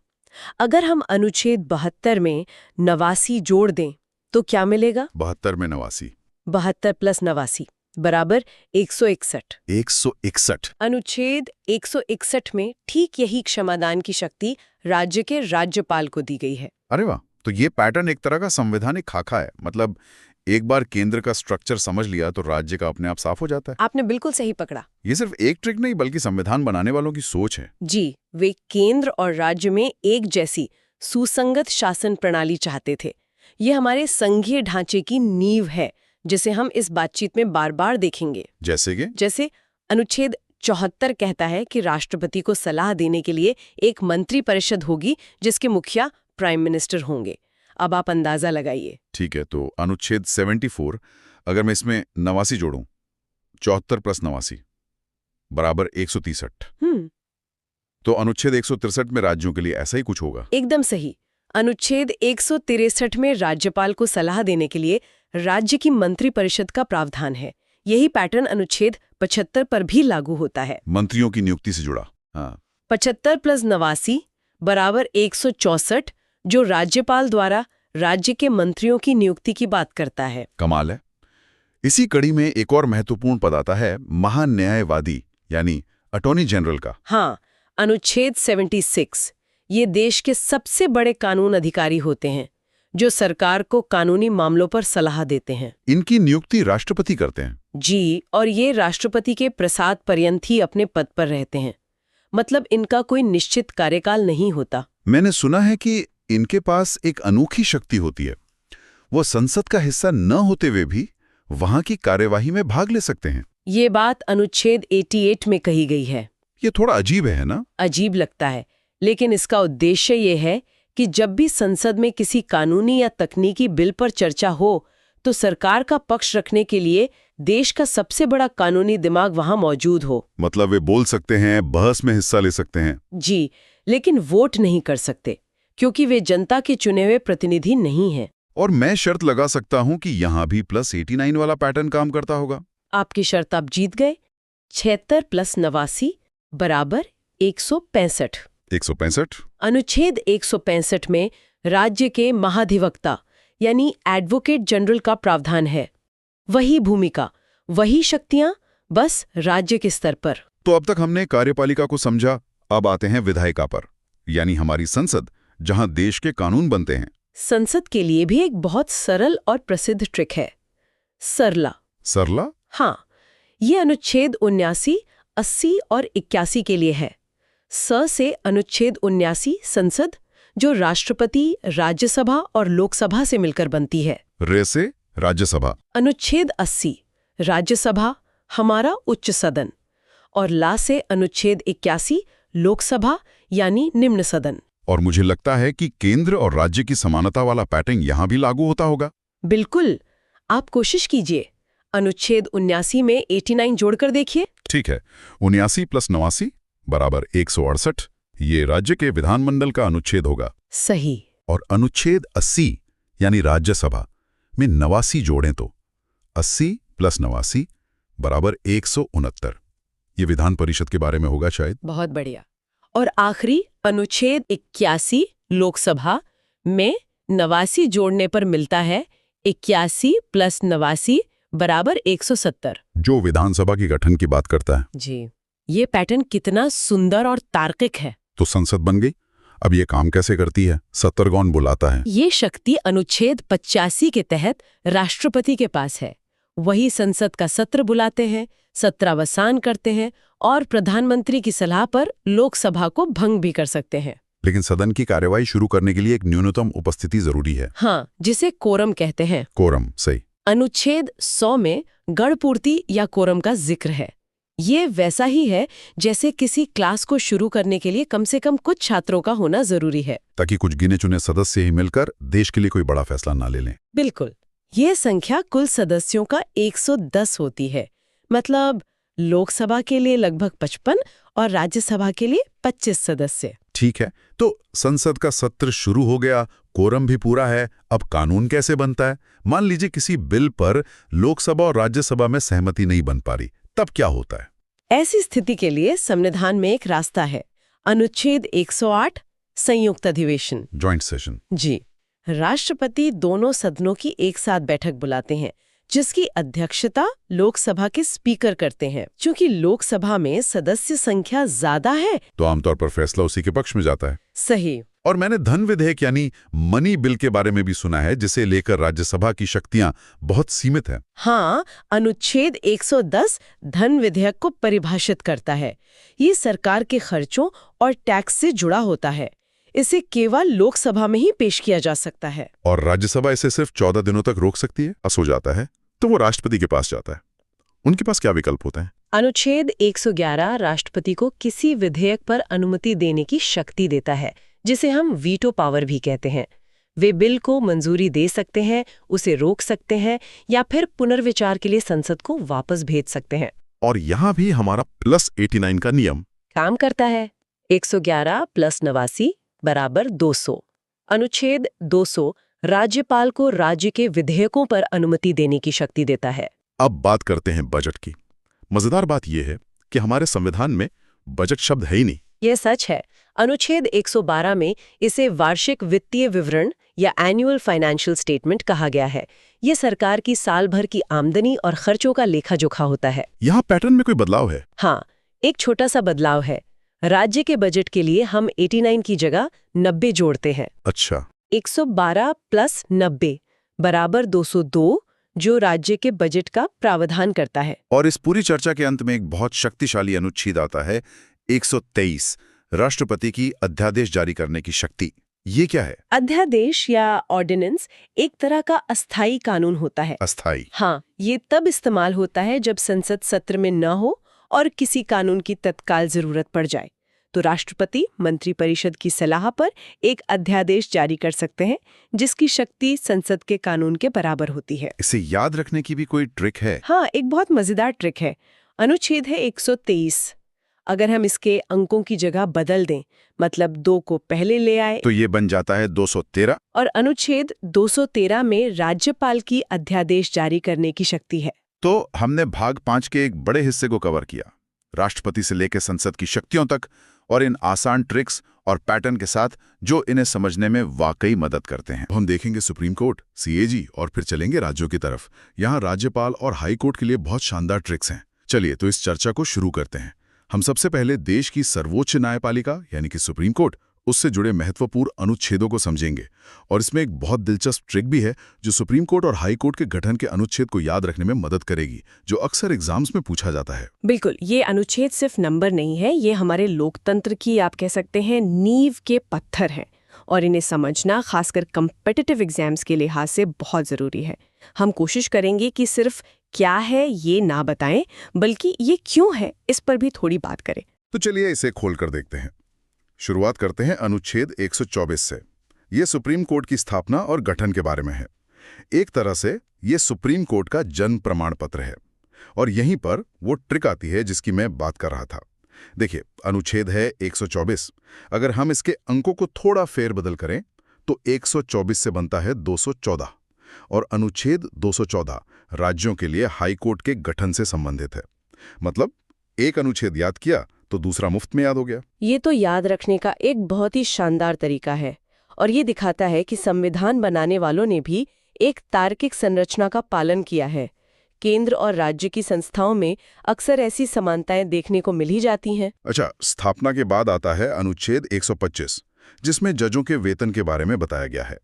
अगर हम अनुच्छेद 72 में 89 जोड़ दें तो क्या मिलेगा? 72 में 89। 72 प्लस 89 बराबर 161। 161। अनुच्छेद 161 में ठीक यही क्षमादान की शक्ति राज्य के राज्यपाल को दी गई है। अरे वाह, तो ये पैटर्न एक तरह का संवैधानिक खाका है। मतलब एक बार केंद्र का स्ट्रक्चर समझ लिया तो राज्य का अपने आप साफ हो जाता है। आपने बिल्कुल सही पकड़ा। ये सिर्फ एक ट्रिक नहीं बल्कि संविधान बनाने वालों की सोच है। जी, वे केंद्र और राज्य में एक जैसी सुसंगत शासन प्रणाली चाहते थे। ये हमारे संघीय ढांचे की नींव है, जिसे हम इस बातचीत में बार बार देखेंगे। जैसे अनुच्छेद 74 कहता है कि राष्ट्रपति को सलाह देने के लिए एक मंत्रिपरिषद होगी जिसके मुखिया प्राइम मिनिस्टर होंगे। अब आप अंदाजा लगाइए। ठीक है, तो अनुच्छेद 74 अगर मैं इसमें 89 जोड़ूं, 74 प्लस 89 बराबर 163। तो अनुच्छेद 163 में राज्यों के लिए ऐसा ही कुछ होगा। एकदम सही। अनुच्छेद 163 में राज्यपाल को सलाह देने के लिए राज्य की मंत्रिपरिषद का प्रावधान है। यही पैटर्न अनुच्छेद 75 पर भी लागू होता है। मंत्रियों की नियुक्ति से जुड़ा। हाँ। 75 प्लस 89 बराबर 164 जो राज्यपाल द्वारा राज्य के मंत्रियों की नियुक्ति की बात करता है। कमाल है। इसी कड़ी में एक और महत्वपूर्ण पद आता है महान्यायवादी यानी अटॉर्नी जनरल का। हाँ, अनुच्छेद 76 ये देश के सबसे बड़े कानून अधिकारी होते हैं जो सरकार को कानूनी मामलों पर सलाह देते हैं। इनकी नियुक्ति राष्ट्रपति करते हैं। जी, और ये राष्ट्रपति के प्रसाद पर्यंत ही अपने पद पर रहते हैं। मतलब इनका कोई निश्चित कार्यकाल नहीं होता। मैंने सुना है कि इनके पास एक अनोखी शक्ति होती है। वो संसद का हिस्सा न होते हुए भी वहां की कार्यवाही में भाग ले सकते हैं। ये बात अनुच्छेद 88 में कही गई है। ये थोड़ा अजीब है ना? अजीब लगता है, लेकिन इसका उद्देश्य ये है कि जब भी संसद में किसी कानूनी या तकनीकी बिल पर चर्चा हो तो सरकार का पक्ष रखने के लिए देश का सबसे बड़ा कानूनी दिमाग वहां मौजूद हो। मतलब वे बोल सकते हैं, बहस में हिस्सा ले सकते हैं। जी, लेकिन वोट नहीं कर सकते क्योंकि वे जनता के चुने हुए प्रतिनिधि नहीं हैं। और मैं शर्त लगा सकता हूं कि यहां भी प्लस 89 वाला पैटर्न काम करता होगा। आपकी शर्त आप जीत गए। 76 प्लस 89 बराबर 165। 165। अनुच्छेद 165 में राज्य के महाधिवक्ता यानी एडवोकेट जनरल का प्रावधान है। वही भूमिका, वही शक्तियां, बस राज्य के स्तर पर। तो अब तक हमने कार्यपालिका को समझा, अब आते हैं विधायिका पर, यानी हमारी संसद, जहां देश के कानून बनते हैं। संसद के लिए भी एक बहुत सरल और प्रसिद्ध ट्रिक है, सरला। सरला? हाँ, ये अनुच्छेद 79, 80 और 81 के लिए है। स से अनुच्छेद 79 संसद जो राष्ट्रपति, राज्यसभा और लोकसभा से मिलकर बनती है। रे से राज्यसभा। अनुच्छेद 80 राज्यसभा हमारा उच्च सदन और ला से अनुच्छेद 81 लोकसभा यानी निम्न सदन। और मुझे लगता है कि केंद्र और राज्य की समानता वाला पैटर्न यहां भी लागू होता होगा। बिल्कुल, आप कोशिश कीजिए। अनुच्छेद 79 में 89 जोड़कर देखिए। ठीक है, 79 प्लस 89 बराबर 168। ये राज्य के विधानमंडल का अनुच्छेद होगा। सही। और अनुच्छेद 80 यानी राज्यसभा में 89 जोड़ें तो 80 + 89 बराबर 169। ये विधान परिषद के बारे में होगा शायद। बहुत बढ़िया। और आखिरी अनुच्छेद 81 लोकसभा में 89 जोड़ने पर मिलता है 81 + 89 बराबर 170। जो विधानसभा की गठन की बात करता है। जी, ये पैटर्न कितना सुंदर और तार्किक है। तो संसद बन गई। अब ये काम कैसे करती है? सत्तर कौन बुलाता है? ये शक्ति अनुच्छेद 85 के तहत राष्ट्रपति के पास है। वही संसद का सत्र बुलाते हैं, सत्रावसान करते हैं और प्रधानमंत्री की सलाह पर लोकसभा को भंग भी कर सकते हैं। लेकिन सदन की कार्यवाही शुरू करने के लिए एक न्यूनतम उपस्थिति जरूरी है। हाँ, जिसे कोरम कहते हैं। कोरम, सही। अनुच्छेद 100 में गणपूर्ति या कोरम का जिक्र है। ये वैसा ही है जैसे किसी क्लास को शुरू करने के लिए कम से कम कुछ छात्रों का होना जरूरी है, ताकि कुछ गिने चुने सदस्य ही मिलकर देश के लिए कोई बड़ा फैसला ना ले लें। बिल्कुल। ये संख्या कुल सदस्यों का 110 होती है। मतलब लोकसभा के लिए लगभग 55 और राज्यसभा के लिए 25 सदस्य। ठीक है, तो संसद का सत्र शुरू हो गया, कोरम भी पूरा है। अब कानून कैसे बनता है? मान लीजिए किसी बिल पर लोकसभा और राज्यसभा में सहमति नहीं बन पा रही, तब क्या होता है? ऐसी स्थिति के लिए संविधान में एक रास्ता है। अनुच्छेद 108 संयुक्त अधिवेशन, जॉइंट सेशन। जी, राष्ट्रपति दोनों सदनों की एक साथ बैठक बुलाते हैं, जिसकी अध्यक्षता लोकसभा के स्पीकर करते हैं। क्योंकि लोकसभा में सदस्य संख्या ज्यादा है, तो आमतौर पर फैसला उसी के पक्ष में जाता है। सही। और मैंने धन विधेयक यानी मनी बिल के बारे में भी सुना है, जिसे लेकर राज्यसभा की शक्तियां बहुत सीमित हैं। हाँ, अनुच्छेद 110 धन विधेयक को परिभाषित करता है। ये सरकार के खर्चों और टैक्स से जुड़ा होता है। इसे केवल लोकसभा में ही पेश किया जा सकता है। और राज्यसभा इसे सिर्फ 14 दिनों तक रोक सकती है। हो जाता है तो वो राष्ट्रपति के पास जाता है। उनके पास क्या विकल्प होते हैं? अनुच्छेद 111 राष्ट्रपति को किसी विधेयक पर अनुमति देने की शक्ति देता है, जिसे हम वीटो पावर भी कहते हैं। वे बिल को मंजूरी दे सकते हैं, उसे रोक सकते हैं या फिर पुनर्विचार के लिए संसद को वापस भेज सकते हैं। और यहाँ भी हमारा +89 का नियम काम करता है। 111 + 89 बराबर 200। अनुच्छेद 200 राज्यपाल को राज्य के विधेयकों पर अनुमति देने की शक्ति देता है। अब बात करते हैं बजट की। मजेदार बात यह है कि हमारे संविधान में बजट शब्द है ही नहीं। यह सच है। अनुच्छेद 112 में इसे वार्षिक वित्तीय विवरण या एनुअल फाइनेंशियल स्टेटमेंट कहा गया है। ये सरकार की साल भर की आमदनी और खर्चों का लेखा जोखा होता है। यहाँ पैटर्न में कोई बदलाव है? हाँ, एक छोटा सा बदलाव है। राज्य के बजट के लिए हम 89 की जगह 90 जोड़ते हैं। अच्छा। 112 + 90 बराबर 202, जो राज्य के बजट का प्रावधान करता है। और इस पूरी चर्चा के अंत में एक बहुत शक्तिशाली अनुच्छेद आता है, 123, राष्ट्रपति की अध्यादेश जारी करने की शक्ति। ये क्या है? अध्यादेश या ऑर्डिनेंस एक तरह का अस्थायी कानून होता है। अस्थायी? हाँ, ये तब इस्तेमाल होता है जब संसद सत्र में न हो और किसी कानून की तत्काल जरूरत पड़ जाए, तो राष्ट्रपति मंत्रिपरिषद की सलाह पर एक अध्यादेश जारी कर सकते हैं, जिसकी शक्ति संसद के कानून के बराबर होती है। इसे याद रखने की भी कोई ट्रिक है? हाँ, एक बहुत मजेदार ट्रिक है। अनुच्छेद है 123। अगर हम इसके अंकों की जगह बदल दें, मतलब 2 को पहले ले आए, तो ये बन जाता है 213। और अनुच्छेद 213 में राज्यपाल की अध्यादेश जारी करने की शक्ति है। तो हमने भाग 5 के एक बड़े हिस्से को कवर किया, राष्ट्रपति से लेकर संसद की शक्तियों तक, और इन आसान ट्रिक्स और पैटर्न के साथ जो इन्हें समझने में वाकई मदद करते हैं। हम देखेंगे सुप्रीम कोर्ट, सीएजी और फिर चलेंगे राज्यों की तरफ। यहाँ राज्यपाल और हाई कोर्ट के लिए बहुत शानदार ट्रिक्स हैं। चलिए तो इस चर्चा को शुरू करते हैं। हम सबसे पहले देश की सर्वोच्च न्यायपालिका यानी कि सुप्रीम कोर्ट, उससे जुड़े महत्वपूर्ण अनुच्छेदों को समझेंगे। और इसमें एक बहुत दिलचस्प ट्रिक भी है जो सुप्रीम कोर्ट और हाई कोर्ट के गठन के अनुच्छेद को याद रखने में मदद करेगी, जो अक्सर एग्जाम्स में पूछा जाता है। बिल्कुल, ये अनुच्छेद सिर्फ नंबर नहीं है, ये हमारे लोकतंत्र की, आप कह सकते हैं, नींव के पत्थर हैं। और इन्हें समझना खासकर कम्पिटिटिव एग्जाम्स के लिहाज से बहुत ज़रूरी है। हम कोशिश करेंगे कि सिर्फ क्या है ये ना बताएं, बल्कि ये क्यों है इस पर भी थोड़ी बात करें। तो चलिए इसे खोलकर देखते हैं। शुरुआत करते हैं अनुच्छेद 124 से। ये सुप्रीम कोर्ट की स्थापना और गठन के बारे में है। एक तरह से ये सुप्रीम कोर्ट का जन्म प्रमाण पत्र है। और यहीं पर वो ट्रिक आती है जिसकी मैं बात कर रहा था। देखिए, अनुच्छेद है 124। अगर हम इसके अंकों को थोड़ा फेरबदल करें तो 124 से बनता है 214 और अनुच्छेद 214 राज्यों के लिए हाई कोर्ट के गठन से संबंधित है। मतलब एक अनुच्छेद याद किया तो दूसरा मुफ्त में याद हो गया। ये तो याद रखने का एक बहुत ही शानदार तरीका है और ये दिखाता है कि संविधान बनाने वालों ने भी एक तार्किक संरचना का पालन किया है। केंद्र और राज्य की संस्थाओं में अक्सर ऐसी समानताएं देखने को मिल ही जाती हैं। अच्छा, स्थापना के बाद आता है अनुच्छेद 125, जिसमें जजों के वेतन के बारे में बताया गया है।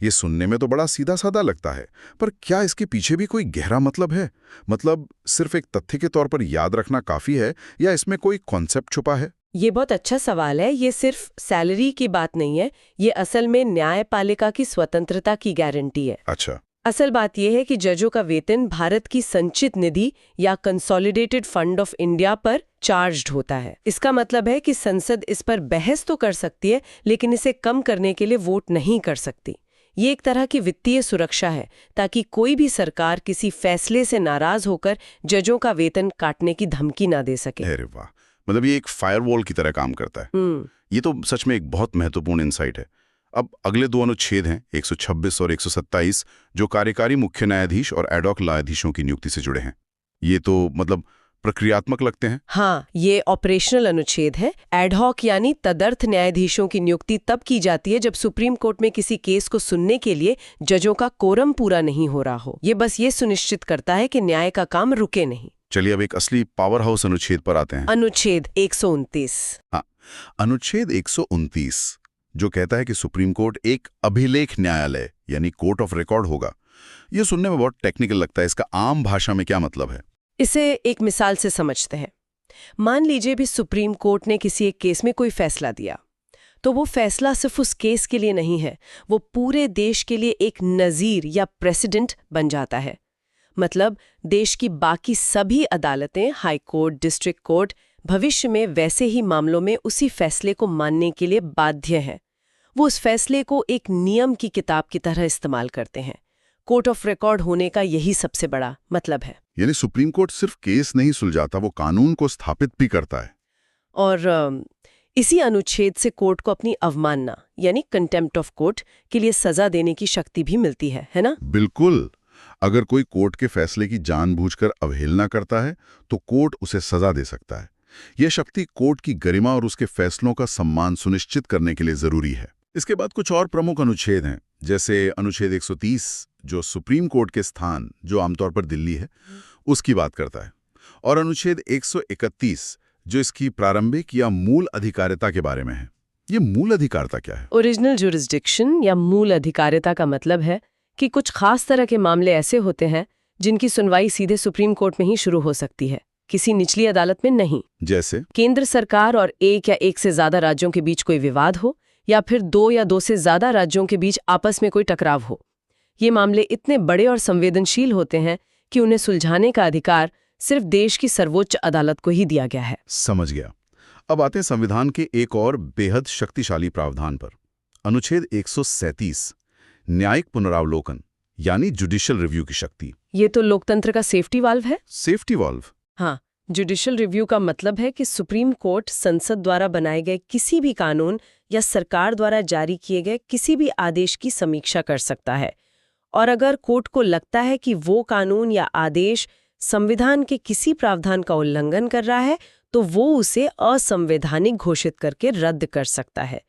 ये सुनने में तो बड़ा सीधा साधा लगता है, पर क्या इसके पीछे भी कोई गहरा मतलब है? मतलब सिर्फ एक तथ्य के तौर पर याद रखना काफी है या इसमें कोई कॉन्सेप्ट छुपा है? ये बहुत अच्छा सवाल है। ये सिर्फ सैलरी की बात नहीं है, ये असल में न्यायपालिका की स्वतंत्रता की गारंटी है। अच्छा। असल बात यह है कि जजों का वेतन भारत की संचित निधि या कंसोलिडेटेड फंड ऑफ इंडिया पर चार्ज्ड होता है। इसका मतलब है कि संसद इस पर बहस तो कर सकती है, लेकिन इसे कम करने के लिए वोट नहीं कर सकती। ये एक तरह की वित्तीय सुरक्षा है, ताकि कोई भी सरकार किसी फैसले से नाराज होकर जजों का वेतन काटने की धमकी ना दे सके। अरे वाह, मतलब ये एक फायरवॉल की तरह काम करता है। ये तो सच में एक बहुत महत्वपूर्ण इंसाइट है। अब अगले दो अनुच्छेद हैं 126 और 127, जो कार्यकारी मुख्य न्यायाधीश और एडॉक न्यायाधीशों की नियुक्ति से जुड़े हैं। ये तो मतलब प्रक्रियात्मक लगते हैं। हाँ, ये ऑपरेशनल अनुच्छेद है। एडहॉक यानी तदर्थ न्यायाधीशों की नियुक्ति तब की जाती है जब सुप्रीम कोर्ट में किसी केस को सुनने के लिए जजों का कोरम पूरा नहीं हो रहा हो। ये बस ये सुनिश्चित करता है कि न्याय का काम रुके नहीं। चलिए अब एक असली पावर हाउस अनुच्छेद पर आते हैं। अनुच्छेद 129। हाँ, अनुच्छेद 129 जो कहता है कि सुप्रीम कोर्ट एक अभिलेख न्यायालय यानी कोर्ट ऑफ रिकॉर्ड होगा। ये सुनने में बहुत टेक्निकल लगता है, इसका आम भाषा में क्या मतलब है? इसे एक मिसाल से समझते हैं। मान लीजिए भी सुप्रीम कोर्ट ने किसी एक केस में कोई फैसला दिया, तो वो फैसला सिर्फ उस केस के लिए नहीं है, वो पूरे देश के लिए एक नज़ीर या प्रेसिडेंट बन जाता है। मतलब देश की बाकी सभी अदालतें, हाई कोर्ट, डिस्ट्रिक्ट कोर्ट, भविष्य में वैसे ही मामलों में उसी फैसले को मानने के लिए बाध्य हैं। वो उस फैसले को एक नियम की किताब की तरह इस्तेमाल करते हैं। कोर्ट ऑफ रिकॉर्ड होने का यही सबसे बड़ा मतलब है। यानी सुप्रीम कोर्ट सिर्फ केस नहीं सुलझाता, वो कानून को स्थापित भी करता है। और इसी अनुच्छेद से कोर्ट को अपनी अवमानना यानी कंटेम्प्ट ऑफ कोर्ट के लिए सजा देने की शक्ति भी मिलती है ना? बिल्कुल। अगर कोई कोर्ट के फैसले की जानबूझकर अवहेलना करता है तो कोर्ट उसे सजा दे सकता है। यह शक्ति कोर्ट की गरिमा और उसके फैसलों का सम्मान सुनिश्चित करने के लिए जरूरी है। इसके बाद कुछ और प्रमुख अनुच्छेद हैं, जैसे अनुच्छेद 130 जो सुप्रीम कोर्ट के स्थान, जो आमतौर पर दिल्ली है, उसकी बात करता है, और अनुच्छेद 131 जो इसकी प्रारंभिक या मूल अधिकारिता के बारे में है। ये मूल अधिकारिता क्या है? ओरिजिनल जुरिस्डिक्शन या मूल अधिकारिता का मतलब है कि कुछ खास तरह के मामले ऐसे होते हैं जिनकी सुनवाई सीधे सुप्रीम कोर्ट में ही शुरू हो सकती है, किसी निचली अदालत में नहीं। जैसे केंद्र सरकार और एक या एक से ज्यादा राज्यों के बीच कोई विवाद हो, या फिर 2 या 2 से ज्यादा राज्यों के बीच आपस में कोई टकराव हो। ये मामले इतने बड़े और संवेदनशील होते हैं कि उन्हें सुलझाने का अधिकार सिर्फ देश की सर्वोच्च अदालत को ही दिया गया है। समझ गया। अब आते हैं संविधान के एक और बेहद शक्तिशाली प्रावधान पर। अनुच्छेद 137 न्यायिक पुनरावलोकन यानी जुडिशियल रिव्यू की शक्ति। ये तो लोकतंत्र का सेफ्टी वाल्व है। Safety valve? हाँ, जुडिशियल रिव्यू का मतलब है कि सुप्रीम कोर्ट संसद द्वारा बनाए गए किसी भी कानून या सरकार द्वारा जारी किए गए किसी भी आदेश की समीक्षा कर सकता है, और अगर कोर्ट को लगता है कि वो कानून या आदेश संविधान के किसी प्रावधान का उल्लंघन कर रहा है, तो वो उसे असंवैधानिक घोषित करके रद्द कर सकता है।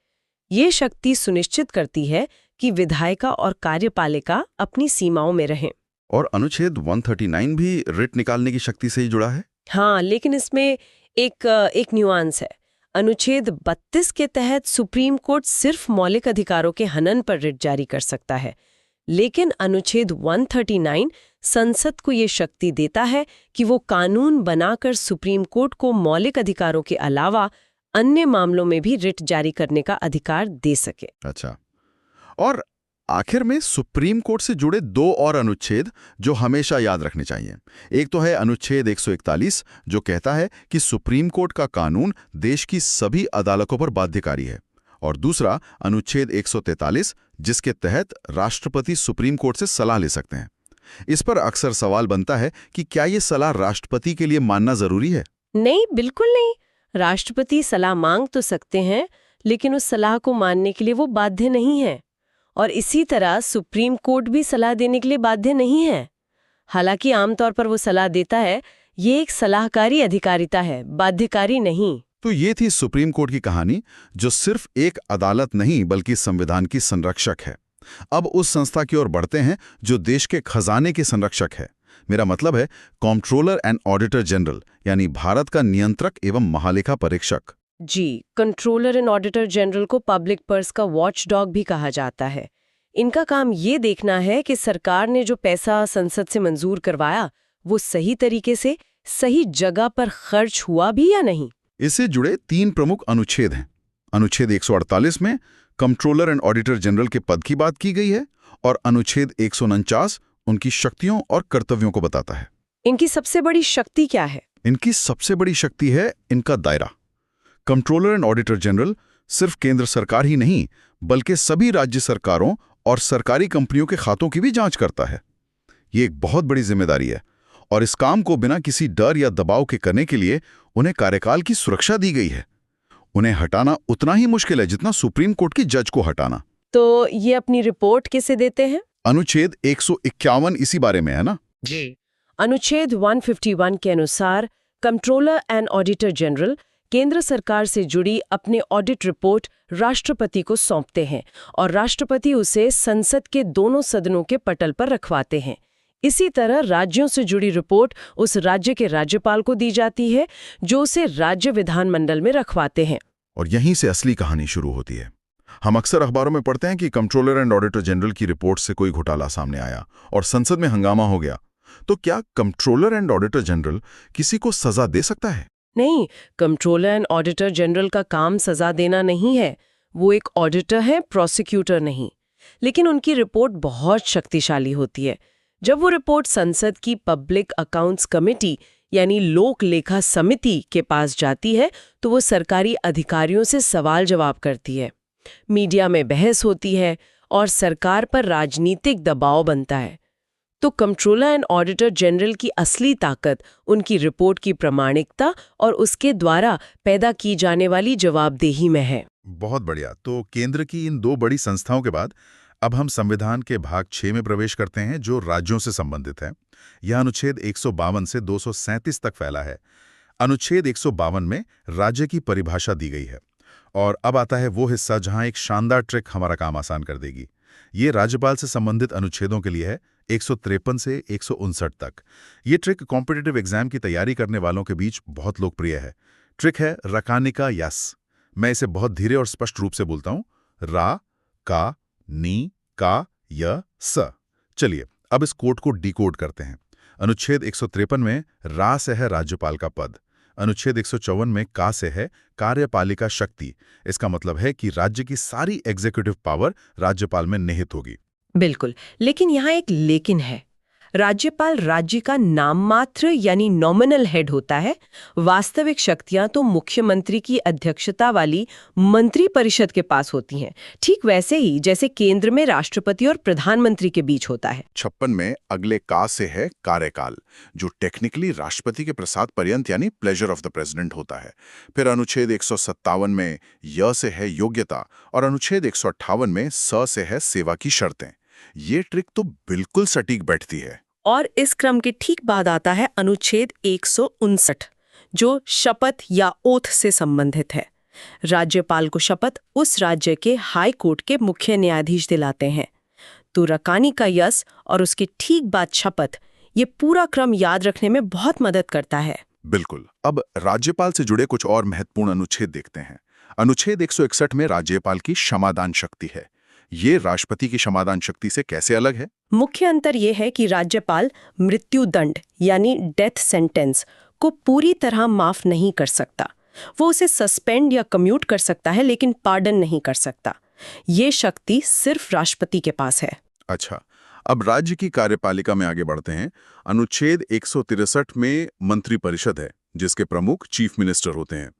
ये शक्ति सुनिश्चित करती है कि विधायिका और कार्यपालिका अपनी सीमाओं में रहें। और अनुच्छेद 139 भी रिट निकालने की शक्ति से ही जुड़ा है? हाँ, लेकिन इसमें एक न्यूआंस है। अनुच्छेद 32 के तहत सुप्रीम कोर्ट सिर्फ मौलिक अधिकारों के हनन पर रिट जारी कर सकता है, लेकिन अनुच्छेद 139 संसद को ये शक्ति देता है कि वो कानून बनाकर सुप्रीम कोर्ट को मौलिक अधिकारों के अलावा अन्य मामलों में भी रिट जारी करने का अधिकार दे सके। अच्छा, और आखिर में सुप्रीम कोर्ट से जुड़े 2 और अनुच्छेद जो हमेशा याद रखने चाहिए। एक तो है अनुच्छेद 141 जो कहता है कि सुप्रीम कोर्ट का कानून देश की सभी अदालतों पर बाध्यकारी है, और दूसरा अनुच्छेद 143 जिसके तहत राष्ट्रपति सुप्रीम कोर्ट से सलाह ले सकते हैं। इस पर अक्सर सवाल बनता है कि क्या ये सलाह राष्ट्रपति के लिए मानना जरूरी है? नहीं, बिल्कुल नहीं। राष्ट्रपति सलाह मांग तो सकते हैं, लेकिन उस सलाह को मानने के लिए वो बाध्य नहीं है। और इसी तरह सुप्रीम कोर्ट भी सलाह देने के लिए बाध्य नहीं है। हालांकि आमतौर पर वो सलाह देता है, ये एक सलाहकारी अधिकारिता है, बाध्यकारी नहीं। तो ये थी सुप्रीम कोर्ट की कहानी, जो सिर्फ एक अदालत नहीं बल्कि संविधान की संरक्षक है। अब उस संस्था की ओर बढ़ते हैं जो देश के खजाने की संरक्षक है। मेरा मतलब है कंट्रोलर एंड ऑडिटर जनरल, यानी भारत का नियंत्रक एवं महालेखा परीक्षक। जी, कंट्रोलर एंड ऑडिटर जनरल को पब्लिक पर्स का वॉचडॉग भी कहा जाता है। इनका काम ये देखना है कि सरकार ने जो पैसा संसद से मंजूर करवाया वो सही तरीके से सही जगह पर खर्च हुआ भी या नहीं। इससे जुड़े 3 प्रमुख अनुच्छेद हैं। अनुच्छेद 148 में कंट्रोलर एंड ऑडिटर जनरल के पद की बात की गई है और अनुच्छेद 149 उनकी शक्तियों और कर्तव्यों को बताता है। इनकी सबसे बड़ी शक्ति क्या है? इनकी सबसे बड़ी शक्ति है इनका दायरा। कंट्रोलर एंड ऑडिटर जनरल सिर्फ केंद्र सरकार ही नहीं बल्कि सभी राज्य सरकारों और सरकारी कंपनियों के खातों की भी जांच करता है। ये एक बहुत बड़ी जिम्मेदारी है और इस काम को बिना किसी डर या दबाव के करने के लिए उन्हें कार्यकाल की सुरक्षा दी गई है। उन्हें हटाना उतना ही मुश्किल है जितना सुप्रीम कोर्ट की जज को हटाना। तो ये अपनी रिपोर्ट किसे देते हैं? अनुच्छेद 151 इसी बारे में है ना जी। अनुच्छेद 151 के अनुसार कंट्रोलर एंड ऑडिटर जनरल केंद्र सरकार से जुड़ी अपने ऑडिट रिपोर्ट राष्ट्रपति को सौंपते हैं और राष्ट्रपति उसे संसद के दोनों सदनों के पटल पर रखवाते हैं। इसी तरह राज्यों से जुड़ी रिपोर्ट उस राज्य के राज्यपाल को दी जाती है, जो उसे राज्य विधानमंडल में रखवाते हैं। और यहीं से असली कहानी शुरू होती है। हम अक्सर अखबारों में पढ़ते हैं कि कंट्रोलर एंड ऑडिटर जनरल की रिपोर्ट से कोई घोटाला सामने आया और संसद में हंगामा हो गया। तो क्या कंट्रोलर एंड ऑडिटर जनरल किसी को सजा दे सकता है? नहीं, कंट्रोलर एंड ऑडिटर जनरल का काम सजा देना नहीं है। वो एक ऑडिटर है, प्रोसिक्यूटर नहीं। लेकिन उनकी रिपोर्ट बहुत शक्तिशाली होती है। जब वो रिपोर्ट संसद की पब्लिक अकाउंट्स कमेटी यानी लोक लेखा समिति के पास जाती है तो वो सरकारी अधिकारियों से सवाल जवाब करती है, मीडिया में बहस होती है और सरकार पर राजनीतिक दबाव बनता है। तो कंट्रोलर एंड ऑडिटर जनरल की असली ताकत उनकी रिपोर्ट की प्रामाणिकता और उसके द्वारा पैदा की जाने वाली जवाबदेही में है। बहुत बढ़िया। तो केंद्र की इन 2 बड़ी संस्थाओं के बाद अब हम संविधान के भाग 6 में प्रवेश करते हैं, जो राज्यों से संबंधित है। यह अनुच्छेद 152 से 237 तक फैला है। अनुच्छेद 152 में राज्य की परिभाषा दी गई है और अब आता है वो हिस्सा जहां एक शानदार ट्रिक हमारा काम आसान कर देगी। ये राज्यपाल से संबंधित अनुच्छेदों के लिए है, 153 से 159 तक। ये ट्रिक कॉम्पिटिटिव एग्जाम की तैयारी करने वालों के बीच बहुत लोकप्रिय है। ट्रिक है रकानिका यस। मैं इसे बहुत धीरे और स्पष्ट रूप से बोलता हूं, रा का नी का य स। चलिए अब इस कोड को डिकोड करते हैं। अनुच्छेद 153 में रा से है राज्यपाल का पद। अनुच्छेद 154 में का से है कार्यपालिका शक्ति। इसका मतलब है कि राज्य की सारी एग्जीक्यूटिव पावर राज्यपाल में निहित होगी। बिल्कुल, लेकिन यहाँ एक लेकिन है। राज्यपाल राज्य का नाममात्र यानी नॉमिनल हेड होता है। वास्तविक शक्तियां तो मुख्यमंत्री की अध्यक्षता वाली मंत्री परिषद के पास होती हैं, ठीक वैसे ही जैसे केंद्र में राष्ट्रपति और प्रधानमंत्री के बीच होता है। 56 में अगले का से है कार्यकाल, जो टेक्निकली राष्ट्रपति के प्रसाद पर्यंत यानी प्लेजर ऑफ द प्रेसिडेंट होता है। फिर अनुच्छेद 157 में य से है योग्यता और अनुच्छेद 158 में स से है सेवा की शर्तें। ये ट्रिक तो बिल्कुल सटीक बैठती है। और इस क्रम के ठीक बाद आता है अनुच्छेद 159, जो शपथ या ओथ से संबंधित है। राज्यपाल को शपथ उस राज्य के हाई कोर्ट के मुख्य न्यायाधीश दिलाते हैं। तो रकानी का यस और उसके ठीक बाद शपथ, ये पूरा क्रम याद रखने में बहुत मदद करता है। बिल्कुल। अब राज्यपाल से जुड़े कुछ और महत्वपूर्ण अनुच्छेद देखते हैं। अनुच्छेद 161 में राज्यपाल की क्षमादान शक्ति है। ये राष्ट्रपति की क्षमादान शक्ति से कैसे अलग है? मुख्य अंतर यह है कि राज्यपाल मृत्युदंड यानी डेथ सेंटेंस को पूरी तरह माफ नहीं कर सकता। वो उसे सस्पेंड या कम्यूट कर सकता है, लेकिन पार्डन नहीं कर सकता। ये शक्ति सिर्फ राष्ट्रपति के पास है। अच्छा, अब राज्य की कार्यपालिका में आगे बढ़ते हैं। अनुच्छेद 163 में मंत्री परिषद है, जिसके प्रमुख चीफ मिनिस्टर होते हैं।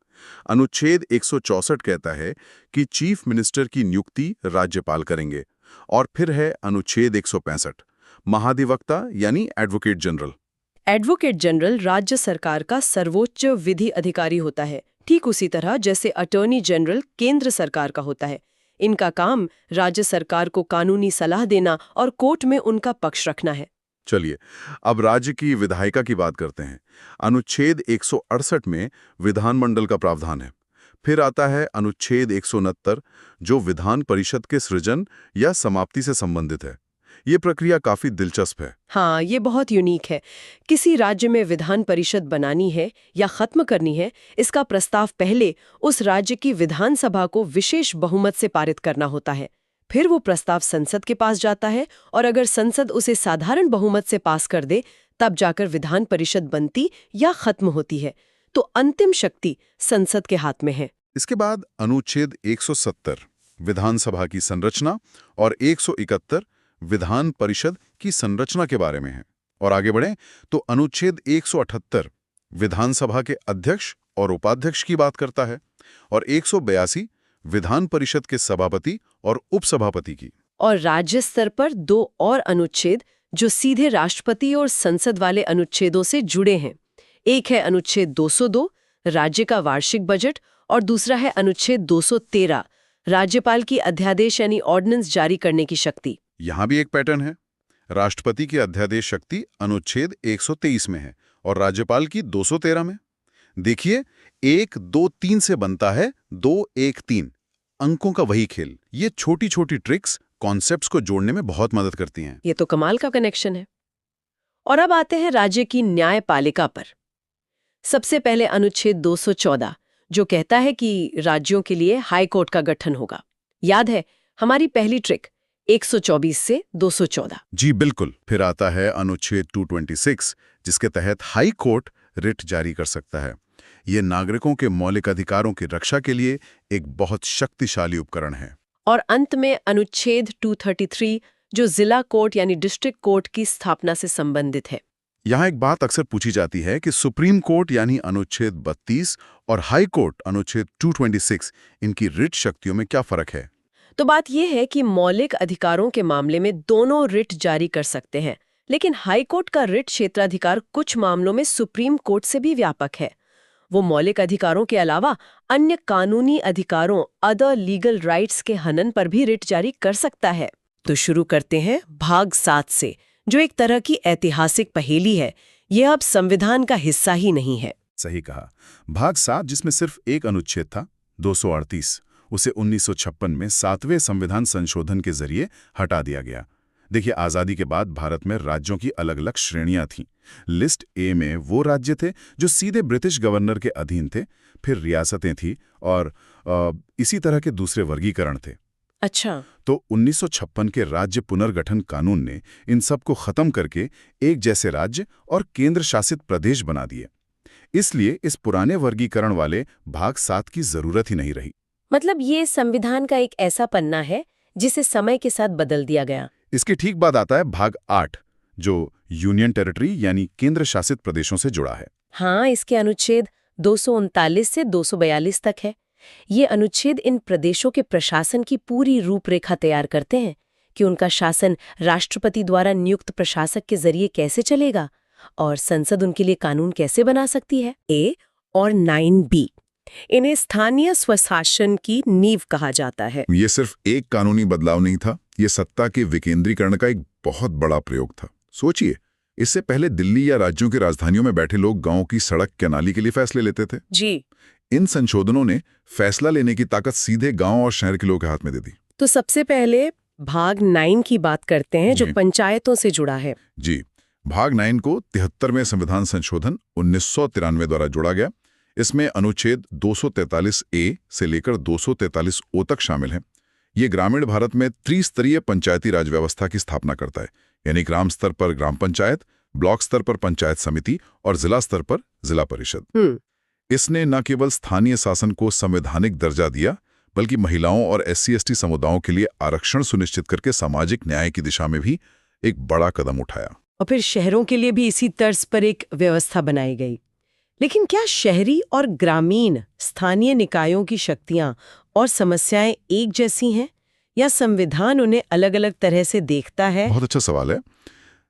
अनुच्छेद 164 कहता है कि चीफ मिनिस्टर की नियुक्ति राज्यपाल करेंगे। और फिर है अनुच्छेद 165, महाधिवक्ता यानी एडवोकेट जनरल। एडवोकेट जनरल राज्य सरकार का सर्वोच्च विधि अधिकारी होता है, ठीक उसी तरह जैसे अटॉर्नी जनरल केंद्र सरकार का होता है। इनका काम राज्य सरकार को कानूनी सलाह देना और कोर्ट में उनका पक्ष रखना है। चलिए, अब राज्य की विधायिका की बात करते हैं। अनुच्छेद 168 में विधानमंडल का प्रावधान है। फिर आता है अनुच्छेद 169 जो विधान परिषद के सृजन या समाप्ति से संबंधित है। ये प्रक्रिया काफी दिलचस्प है। हाँ, ये बहुत यूनिक है। किसी राज्य में विधान परिषद बनानी है या खत्म करनी है, इसका प्रस्ताव पहले उस राज्य की विधानसभा को विशेष बहुमत से पारित करना होता है। फिर वो प्रस्ताव संसद के पास जाता है और अगर संसद उसे साधारण बहुमत से पास कर दे, तब जाकर विधान परिषद बनती या खत्म होती है। तो अंतिम शक्ति संसद के हाथ में है। इसके बाद अनुच्छेद 170 विधानसभा की संरचना और 171 विधान परिषद की संरचना के बारे में है। और आगे बढ़ें तो अनुच्छेद 178 विधानसभा के अध्यक्ष और उपाध्यक्ष की बात करता है और 182 विधान परिषद के सभापति और उपसभापति की। और राज्य स्तर पर 2 और अनुच्छेद जो सीधे राष्ट्रपति और संसद वाले अनुच्छेदों से जुड़े हैं। एक है अनुच्छेद 202 राज्य का वार्षिक बजट और दूसरा है अनुच्छेद 213 राज्यपाल की अध्यादेश यानी ऑर्डिनेंस जारी करने की शक्ति। यहां भी एक पैटर्न है। राष्ट्रपति की अध्यादेश शक्ति अनुच्छेद 123 में है और राज्यपाल की 213 में। देखिए, 1, 2, 3 से बनता है 2, 1, 3 अंकों का वही खेल। ये छोटी छोटी ट्रिक्स कॉन्सेप्ट्स को जोड़ने में बहुत मदद करती हैं। ये तो कमाल का कनेक्शन है। और अब आते हैं राज्य की न्यायपालिका पर। सबसे पहले अनुच्छेद 214 जो कहता है कि राज्यों के लिए हाई कोर्ट का गठन होगा। याद है हमारी पहली ट्रिक 124 से 214। जी बिल्कुल। फिर आता है अनुच्छेद 226 जिसके तहत हाई कोर्ट रिट जारी कर सकता है। ये नागरिकों के मौलिक अधिकारों की रक्षा के लिए एक बहुत शक्तिशाली उपकरण है। और अंत में अनुच्छेद 233 जो जिला कोर्ट यानी डिस्ट्रिक्ट कोर्ट की स्थापना से संबंधित है। यहाँ एक बात अक्सर पूछी जाती है कि सुप्रीम कोर्ट यानी अनुच्छेद 32 और हाई कोर्ट अनुच्छेद 226 इनकी रिट शक्तियों में क्या फर्क है? तो बात यह है कि मौलिक अधिकारों के मामले में दोनों रिट जारी कर सकते हैं, लेकिन हाई कोर्ट का रिट क्षेत्राधिकार कुछ मामलों में सुप्रीम कोर्ट से भी व्यापक है। वो मौलिक अधिकारों के अलावा अन्य कानूनी अधिकारों अदर लीगल राइट्स के हनन पर भी रिट जारी कर सकता है। तो शुरू करते हैं भाग 7 से, जो एक तरह की ऐतिहासिक पहेली है। यह अब संविधान का हिस्सा ही नहीं है। सही कहा। भाग 7 जिसमें सिर्फ एक अनुच्छेद था 238, उसे 1956 में 7वें संविधान संशोधन के जरिए हटा दिया गया। देखिए, आज़ादी के बाद भारत में राज्यों की अलग अलग श्रेणियां थीं। लिस्ट ए में वो राज्य थे जो सीधे ब्रिटिश गवर्नर के अधीन थे, फिर रियासतें थीं और इसी तरह के दूसरे वर्गीकरण थे। अच्छा। तो 1956 के राज्य पुनर्गठन कानून ने इन सब को खत्म करके एक जैसे राज्य और केंद्र शासित प्रदेश बना दिए। इसलिए इस पुराने वर्गीकरण वाले भाग 7 की जरूरत ही नहीं रही। मतलब ये संविधान का एक ऐसा पन्ना है जिसे समय के साथ बदल दिया गया। इसके ठीक बाद आता है भाग 8 जो यूनियन टेरिटरी यानी केंद्र शासित प्रदेशों से जुड़ा है। हाँ, इसके अनुच्छेद 239 से 242 तक है। ये अनुच्छेद इन प्रदेशों के प्रशासन की पूरी रूपरेखा तैयार करते हैं कि उनका शासन राष्ट्रपति द्वारा नियुक्त प्रशासक के जरिए कैसे चलेगा और संसद उनके लिए कानून कैसे बना सकती है। ए और 9B इन्हें स्थानीय स्वशासन की नींव कहा जाता है। ये सिर्फ एक कानूनी बदलाव नहीं था, ये सत्ता के विकेंद्रीकरण का एक बहुत बड़ा प्रयोग था। सोचिए, इससे पहले दिल्ली या राज्यों की राजधानियों में बैठे लोग गांव की सड़क के नाली के लिए फैसले लेते थे। जी। इन संशोधनों ने फैसला लेने की ताकत सीधे गांव और शहर के लोगों के हाथ में दे दी। तो सबसे पहले भाग 9 की बात करते हैं जो पंचायतों से जुड़ा है। जी, भाग 9 को 73वें संविधान संशोधन 1993 द्वारा जोड़ा गया। इसमें अनुच्छेद 243A से लेकर 243O तक शामिल है। ये ग्रामीण भारत में त्रिस्तरीय पंचायती राज व्यवस्था की स्थापना करता है, यानी ग्राम स्तर पर ग्राम पंचायत, ब्लॉक स्तर पर पंचायत समिति और जिला स्तर पर जिला परिषद। इसने न केवल स्थानीय शासन को संवैधानिक दर्जा दिया, बल्कि महिलाओं और SC/ST समुदायों के लिए आरक्षण सुनिश्चित करके सामाजिक न्याय की दिशा में भी एक बड़ा कदम उठाया। और फिर शहरों के लिए भी इसी तर्ज पर एक व्यवस्था बनाई गई। लेकिन क्या शहरी और ग्रामीण स्थानीय निकायों की शक्तियां और समस्याएं एक जैसी हैं या संविधान उन्हें अलग अलग तरह से देखता है? बहुत अच्छा सवाल है।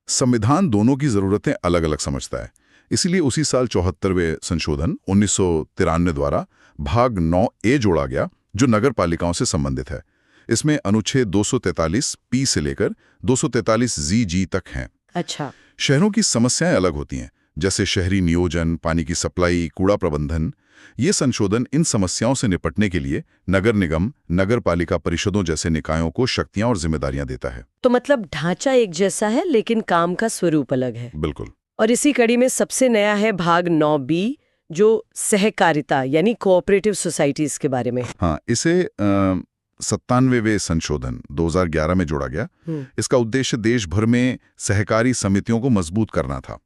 संविधान दोनों की जरूरतें अलग अलग समझता है। इसीलिए उसी साल 74वें संशोधन 1993 द्वारा भाग 9A जोड़ा गया जो नगर पालिकाओं से संबंधित है। इसमें अनुच्छेद 243 पी से लेकर 243 जी तक हैं। अच्छा। शहरों की समस्याएं अलग होती हैं, जैसे शहरी नियोजन, पानी की सप्लाई, कूड़ा प्रबंधन। ये संशोधन इन समस्याओं से निपटने के लिए नगर निगम, नगर पालिका परिषदों जैसे निकायों को शक्तियां और जिम्मेदारियां देता है। तो मतलब ढांचा एक जैसा है, लेकिन काम का स्वरूप अलग है। बिल्कुल। और इसी कड़ी में सबसे नया है भाग 9B, जो सहकारिता यानी कोऑपरेटिव सोसाइटीज के बारे में। हाँ, इसे 97वें संशोधन 2011 में जोड़ा गया। इसका उद्देश्य देश भर में सहकारी समितियों को मजबूत करना था।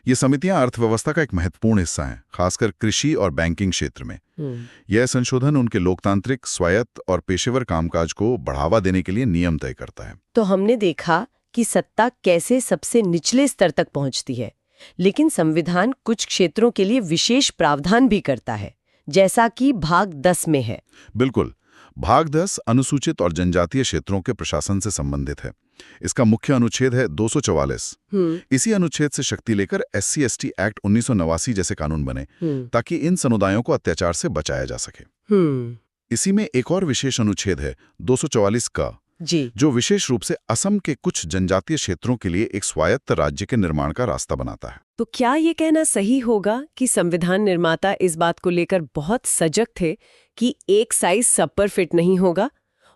ये समितियां अर्थव्यवस्था का एक महत्वपूर्ण हिस्सा हैं, खासकर कृषि और बैंकिंग क्षेत्र में। यह संशोधन उनके लोकतांत्रिक, स्वायत्त और पेशेवर कामकाज को बढ़ावा देने के लिए नियम तय करता है। तो हमने देखा कि सत्ता कैसे सबसे निचले स्तर तक पहुंचती है, लेकिन संविधान कुछ क्षेत्रों के लिए विशेष प्रावधान भी करता है, जैसा कि भाग 10 में है। बिल्कुल। भाग 10 अनुसूचित और जनजातीय क्षेत्रों के प्रशासन से संबंधित है। इसका मुख्य अनुच्छेद है 244। इसी अनुच्छेद से शक्ति लेकर SC/ST एक्ट 1989 जैसे कानून बने, ताकि इन समुदायों को अत्याचार से बचाया जा सके। इसी में एक और विशेष अनुच्छेद है 244 का, जो विशेष रूप से असम के कुछ जनजातीय क्षेत्रों के लिए एक स्वायत्त राज्य के निर्माण का रास्ता बनाता है। तो क्या ये कहना सही होगा कि संविधान निर्माता इस बात को लेकर बहुत सजग थे कि एक साइज सब पर फिट नहीं होगा,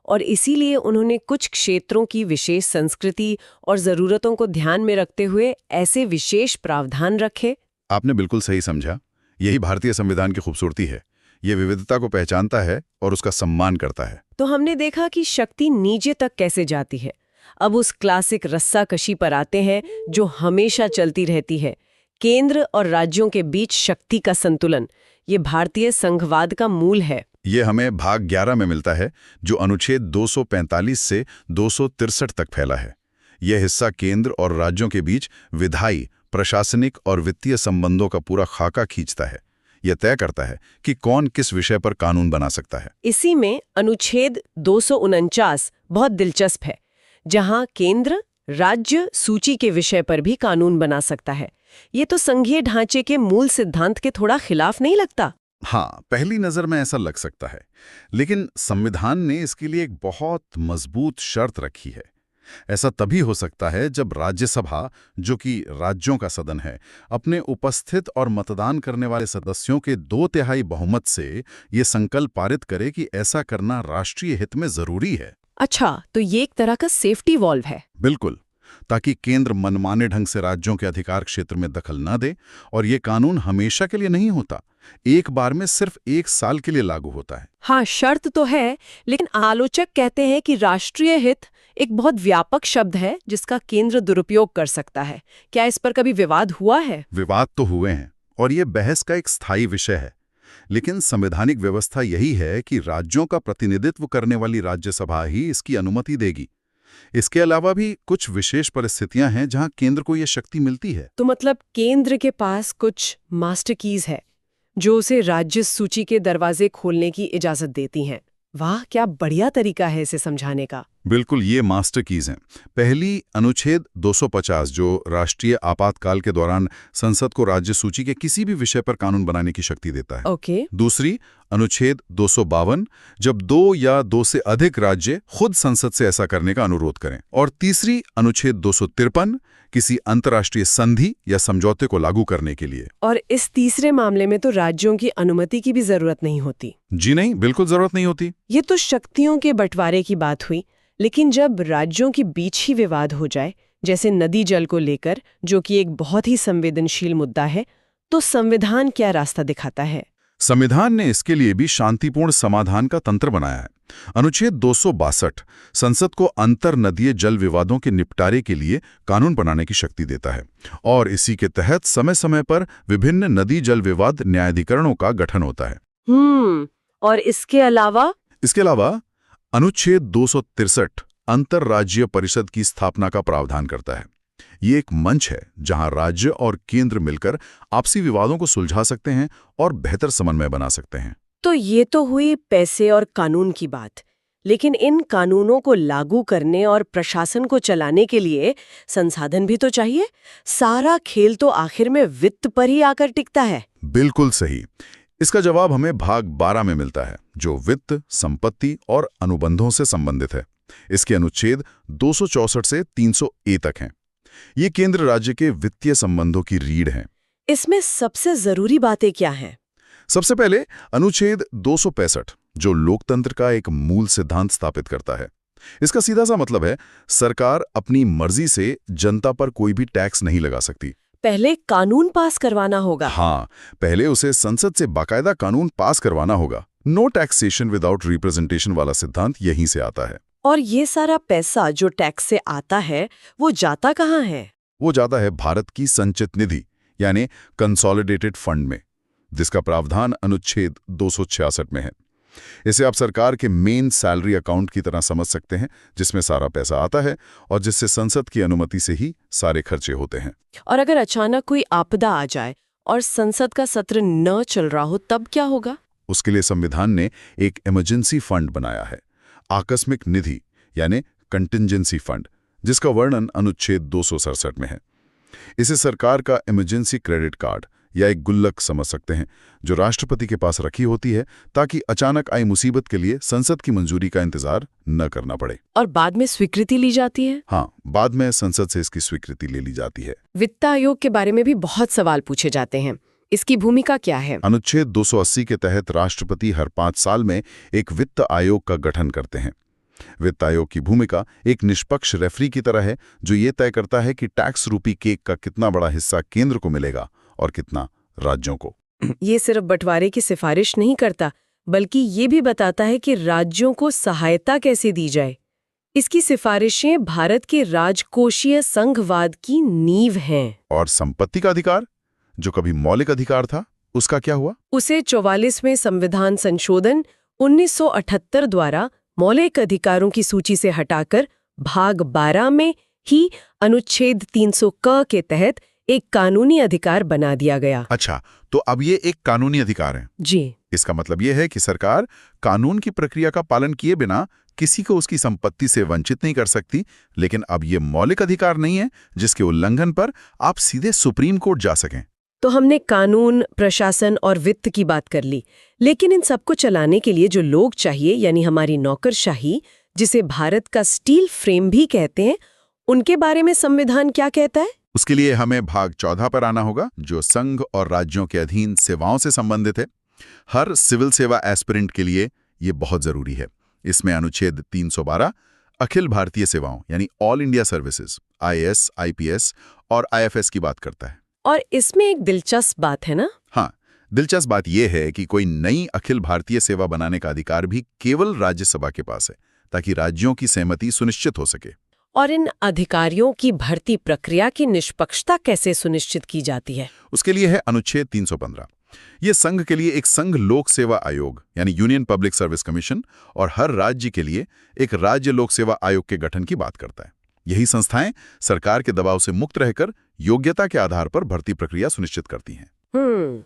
और इसीलिए उन्होंने कुछ क्षेत्रों की विशेष संस्कृति और जरूरतों को ध्यान में रखते हुए ऐसे विशेष प्रावधान रखे? आपने बिल्कुल सही समझा। यही भारतीय संविधान की खूबसूरती है। ये विविधता को पहचानता है और उसका सम्मान करता है। तो हमने देखा कि शक्ति नीचे तक कैसे जाती है। अब उस क्लासिक रस्साकशी पर आते हैं जो हमेशा चलती रहती है, केंद्र और राज्यों के बीच शक्ति का संतुलन। ये भारतीय संघवाद का मूल है। ये हमें भाग 11 में मिलता है, जो अनुच्छेद 245 से 263 तक फैला है। यह हिस्सा केंद्र और राज्यों के बीच विधायी, प्रशासनिक और वित्तीय संबंधों का पूरा खाका खींचता है। यह तय करता है कि कौन किस विषय पर कानून बना सकता है। इसी में अनुच्छेद 249 बहुत दिलचस्प है, जहां केंद्र राज्य सूची के विषय पर भी कानून बना सकता है। ये तो संघीय ढांचे के मूल सिद्धांत के थोड़ा खिलाफ नहीं लगता? हाँ, पहली नजर में ऐसा लग सकता है, लेकिन संविधान ने इसके लिए एक बहुत मजबूत शर्त रखी है। ऐसा तभी हो सकता है जब राज्यसभा, जो कि राज्यों का सदन है, अपने उपस्थित और मतदान करने वाले सदस्यों के 2/3 बहुमत से ये संकल्प पारित करे कि ऐसा करना राष्ट्रीय हित में जरूरी है। अच्छा, तो ये एक तरह का सेफ्टी वॉल्व है। बिल्कुल, ताकि केंद्र मनमाने ढंग से राज्यों के अधिकार क्षेत्र में दखल न दे। और ये कानून हमेशा के लिए नहीं होता, एक बार में सिर्फ 1 साल के लिए लागू होता है। हाँ, शर्त तो है, लेकिन आलोचक कहते हैं कि राष्ट्रीय हित एक बहुत व्यापक शब्द है जिसका केंद्र दुरुपयोग कर सकता है। क्या इस पर कभी विवाद हुआ है? विवाद तो हुए हैं, और ये बहस का एक स्थायी विषय है। लेकिन संवैधानिक व्यवस्था यही है कि राज्यों का प्रतिनिधित्व करने वाली राज्यसभा ही इसकी अनुमति देगी। इसके अलावा भी कुछ विशेष परिस्थितियां हैं जहां केंद्र को यह शक्ति मिलती है। तो मतलब केंद्र के पास कुछ मास्टर कीज है जो उसे राज्य सूची के दरवाजे खोलने की इजाजत देती हैं। वाह, क्या बढ़िया तरीका है इसे समझाने का। बिल्कुल, ये मास्टर कीज हैं। पहली, अनुच्छेद 250, जो राष्ट्रीय आपातकाल के दौरान संसद को राज्य सूची के किसी भी विषय पर कानून बनाने की शक्ति देता है। ओके। दूसरी, अनुच्छेद 252, जब 2 या 2 से अधिक राज्य खुद संसद से ऐसा करने का अनुरोध करें। और तीसरी, अनुच्छेद 253, किसी अंतर्राष्ट्रीय संधि या समझौते को लागू करने के लिए। और इस तीसरे मामले में तो राज्यों की अनुमति की भी जरूरत नहीं होती। जी नहीं, बिल्कुल जरूरत नहीं होती। ये तो शक्तियों के बंटवारे की बात हुई, लेकिन जब राज्यों के बीच ही विवाद हो जाए, जैसे नदी जल को लेकर, जो कि एक बहुत ही संवेदनशील मुद्दा है, तो संविधान क्या रास्ता दिखाता है? संविधान ने इसके लिए भी शांतिपूर्ण समाधान का तंत्र बनाया है। अनुच्छेद 262 संसद को अंतर नदीय जल विवादों के निपटारे के लिए कानून बनाने की शक्ति देता है, और इसी के तहत समय समय पर विभिन्न नदी जल विवाद न्यायाधिकरणों का गठन होता है। और इसके अलावा अनुच्छेद 263 अंतर्राज्यीय परिषद की स्थापना का प्रावधान करता है। ये एक मंच है जहां राज्य और केंद्र मिलकर आपसी विवादों को सुलझा सकते हैं और बेहतर समन्वय बना सकते हैं। तो ये तो हुई पैसे और कानून की बात, लेकिन इन कानूनों को लागू करने और प्रशासन को चलाने के लिए संसाधन भी तो चाहिए। सारा खेल तो आखिर में वित्त पर ही आकर टिकता है। बिल्कुल सही। इसका जवाब हमें भाग 12 में मिलता है, जो वित्त, संपत्ति और अनुबंधों से संबंधित है। इसके अनुच्छेद 264 से 300 ए तक हैं। ये केंद्र राज्य के वित्तीय संबंधों की रीढ़ हैं। इसमें सबसे जरूरी बातें क्या हैं? सबसे पहले अनुच्छेद 265, जो लोकतंत्र का एक मूल सिद्धांत स्थापित करता है। इसका सीधा सा मतलब है, सरकार अपनी मर्जी से जनता पर कोई भी टैक्स नहीं लगा सकती। पहले कानून पास करवाना होगा। हाँ, पहले उसे संसद से बाकायदा कानून पास करवाना होगा। नो टैक्सेशन विदाउट रिप्रेजेंटेशन वाला सिद्धांत यहीं से आता है। और ये सारा पैसा जो टैक्स से आता है, वो जाता कहाँ है? वो जाता है भारत की संचित निधि, यानी कंसोलिडेटेड फंड में, जिसका प्रावधान अनुच्छेद 266 में है। इसे आप सरकार के मेन सैलरी अकाउंट की तरह समझ सकते हैं, जिसमें सारा पैसा आता है और जिससे संसद की अनुमति से ही सारे खर्चे होते हैं। और अगर अचानक कोई आपदा आ जाए और संसद का सत्र न चल रहा हो, तब क्या होगा? उसके लिए संविधान ने एक इमरजेंसी फंड बनाया है, आकस्मिक निधि यानी कंटिंजेंसी फंड, जिसका वर्णन अनुच्छेद 267 में है। इसे सरकार का इमरजेंसी क्रेडिट कार्ड या एक गुल्लक समझ सकते हैं, जो राष्ट्रपति के पास रखी होती है ताकि अचानक आई मुसीबत के लिए संसद की मंजूरी का इंतजार न करना पड़े। और बाद में स्वीकृति ली जाती है? हाँ, बाद में संसद से इसकी स्वीकृति ले ली जाती है। वित्त आयोग के बारे में भी बहुत सवाल पूछे जाते हैं। इसकी भूमिका क्या है? अनुच्छेद 280 के तहत राष्ट्रपति हर 5 साल में एक वित्त आयोग का गठन करते हैं। वित्त आयोग की भूमिका एक निष्पक्ष रेफरी की तरह है, जो ये तय करता है कि टैक्स रूपी केक का कितना बड़ा हिस्सा केंद्र को मिलेगा और कितना राज्यों को। ये सिर्फ बंटवारे की सिफारिश नहीं करता, बल्कि ये भी बताता है कि राज्यों को सहायता कैसे दी जाए। इसकी सिफारिशें भारत के राजकोषीय संघवाद की नींव हैं। और संपत्ति का अधिकार, जो कभी मौलिक अधिकार था, उसका क्या हुआ? उसे 44वें संविधान संशोधन 1978 द्वारा मौलिक अधिकारों की सूची से हटाकर भाग 12 में ही अनुच्छेद 300 क के तहत एक कानूनी अधिकार बना दिया गया। अच्छा, तो अब ये एक कानूनी अधिकार है। जी। इसका मतलब ये है कि सरकार कानून की प्रक्रिया का पालन किए बिना किसी को उसकी संपत्ति से वंचित नहीं कर सकती। लेकिन अब ये मौलिक अधिकार नहीं है जिसके उल्लंघन पर आप सीधे सुप्रीम कोर्ट जा सकें। तो हमने कानून, प्रशासन और वित्त की बात कर ली, लेकिन इन सबको चलाने के लिए जो लोग चाहिए, यानी हमारी नौकरशाही, जिसे भारत का स्टील फ्रेम भी कहते हैं, उनके बारे में संविधान क्या कहता है? उसके लिए हमें भाग 14 पर आना होगा, जो संघ और राज्यों के अधीन सेवाओं से संबंधित है। हर सिविल सेवा एस्पिरेंट के लिए ये बहुत जरूरी है। इसमें अनुच्छेद 312 अखिल भारतीय सेवाओं यानी all India services, IAS, IPS और IFS की बात करता है। और इसमें एक दिलचस्प बात है ना? हाँ, दिलचस्प बात यह है कि कोई नई अखिल भारतीय सेवा बनाने का अधिकार भी केवल राज्यसभा के पास है, ताकि राज्यों की सहमति सुनिश्चित हो सके। और इन अधिकारियों की भर्ती प्रक्रिया की निष्पक्षता कैसे सुनिश्चित की जाती है? उसके लिए है अनुच्छेद 315। ये संघ के लिए एक संघ लोक सेवा आयोग यानी यूनियन पब्लिक सर्विस कमीशन और हर राज्य के लिए एक राज्य लोक सेवा आयोग के गठन की बात करता है। यही संस्थाएं सरकार के दबाव से मुक्त रहकर योग्यता के आधार पर भर्ती प्रक्रिया सुनिश्चित करती हैं।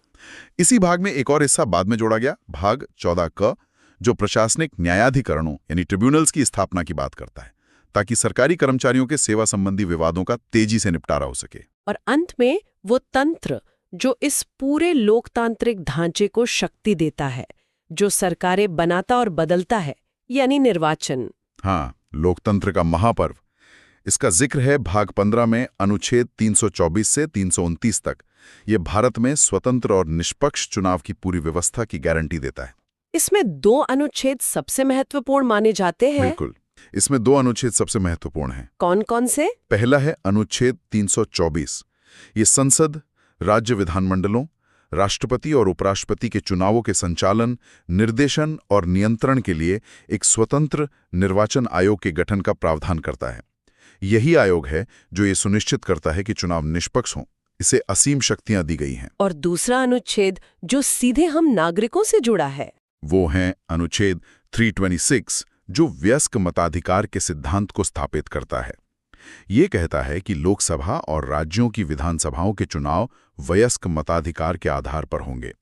इसी भाग में एक और हिस्सा बाद में जोड़ा गया, भाग 14 क, जो प्रशासनिक न्यायाधिकरणों यानी ट्रिब्यूनल्स की स्थापना की बात करता है, ताकि सरकारी कर्मचारियों के सेवा संबंधी विवादों का तेजी से निपटारा हो सके। और अंत में वो तंत्र जो इस पूरे लोकतांत्रिक ढांचे को शक्ति देता है, जो सरकारें बनाता और बदलता है, यानी निर्वाचन। हाँ, लोकतंत्र का महापर्व। इसका जिक्र है भाग 15 में अनुच्छेद 324 से 329 तक। ये भारत में स्वतंत्र और निष्पक्ष चुनाव की पूरी व्यवस्था की गारंटी देता है। इसमें 2 अनुच्छेद सबसे महत्वपूर्ण माने जाते हैं। बिल्कुल, इसमें 2 अनुच्छेद सबसे महत्वपूर्ण हैं। कौन कौन से? पहला है अनुच्छेद 324। ये संसद, राज्य विधानमंडलों, राष्ट्रपति और उपराष्ट्रपति के चुनावों के संचालन, निर्देशन और नियंत्रण के लिए एक स्वतंत्र निर्वाचन आयोग के गठन का प्रावधान करता है। यही आयोग है जो ये सुनिश्चित करता है कि चुनाव निष्पक्ष हों। इसे असीम शक्तियां दी गई हैं। और दूसरा अनुच्छेद जो सीधे हम नागरिकों से जुड़ा है, वो है अनुच्छेद 326, जो वयस्क मताधिकार के सिद्धांत को स्थापित करता है। ये कहता है कि लोकसभा और राज्यों की विधानसभाओं के चुनाव वयस्क मताधिकार के आधार पर होंगे।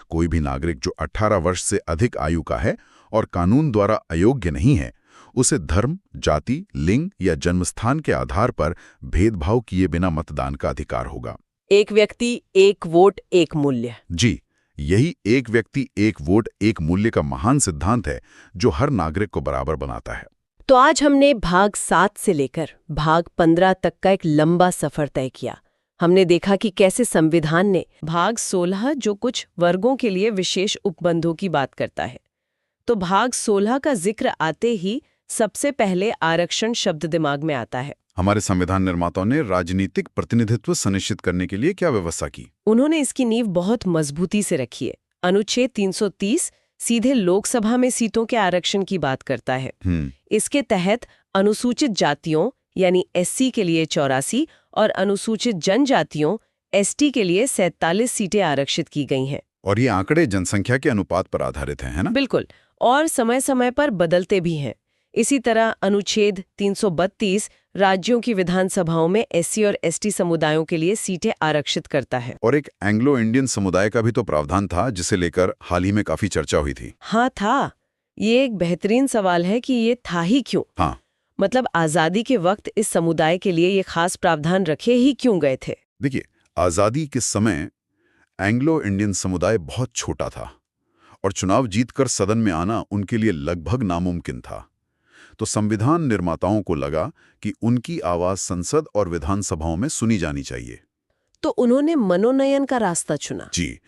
कोई भी नागरिक जो 18 वर्ष से अधिक आयु का है और कानून द्वारा अयोग्य नहीं है, उसे धर्म, जाति, लिंग या जन्मस्थान के आधार पर भेदभाव किए बिना मतदान का अधिकार होगा। एक व्यक्ति, एक वोट, एक मूल्य। जी, यही एक व्यक्ति एक वोट एक मूल्य का महान सिद्धांत है जो हर नागरिक को बराबर बनाता है। तो आज हमने भाग 7 से लेकर भाग 15 तक का एक लंबा सफर तय किया। हमने देखा कि कैसे संविधान ने भाग 16 जो कुछ वर्गों के लिए विशेष उपबंधों की बात करता है, तो भाग 16 का जिक्र आते ही सबसे पहले आरक्षण शब्द दिमाग में आता है। हमारे संविधान निर्माताओं ने राजनीतिक प्रतिनिधित्व सुनिश्चित करने के लिए क्या व्यवस्था की? उन्होंने इसकी नींव बहुत मजबूती से रखी है। अनुच्छेद 330 सीधे लोकसभा में सीटों के आरक्षण की बात करता है। इसके तहत अनुसूचित जातियों यानी एससी के लिए 84 और अनुसूचित जनजातियों एसटी के लिए 47 सीटें आरक्षित की गई हैं। और ये आंकड़े जनसंख्या के अनुपात पर आधारित हैं, है ना? बिल्कुल, और समय समय पर बदलते भी हैं। इसी तरह अनुच्छेद 332 राज्यों की विधानसभाओं में एससी और एसटी समुदायों के लिए सीटें आरक्षित करता है। और एक एंग्लो इंडियन समुदाय का भी तो प्रावधान था जिसे लेकर हाल ही में काफी चर्चा हुई थी। हाँ था। ये एक बेहतरीन सवाल है कि ये था ही क्यों? हाँ, मतलब आजादी के वक्त इस समुदाय के लिए ये खास प्रावधान रखे ही क्यों गए थे? देखिए, आजादी के समय एंग्लो इंडियन समुदाय बहुत छोटा था और चुनाव जीतकर सदन में आना उनके लिए लगभग नामुमकिन था। तो संविधान निर्माताओं को लगा कि उनकी आवाज संसद और विधानसभाओं में सुनी जानी चाहिए। तो उन्होंने मनोनयन का रास्ता चुना। जी,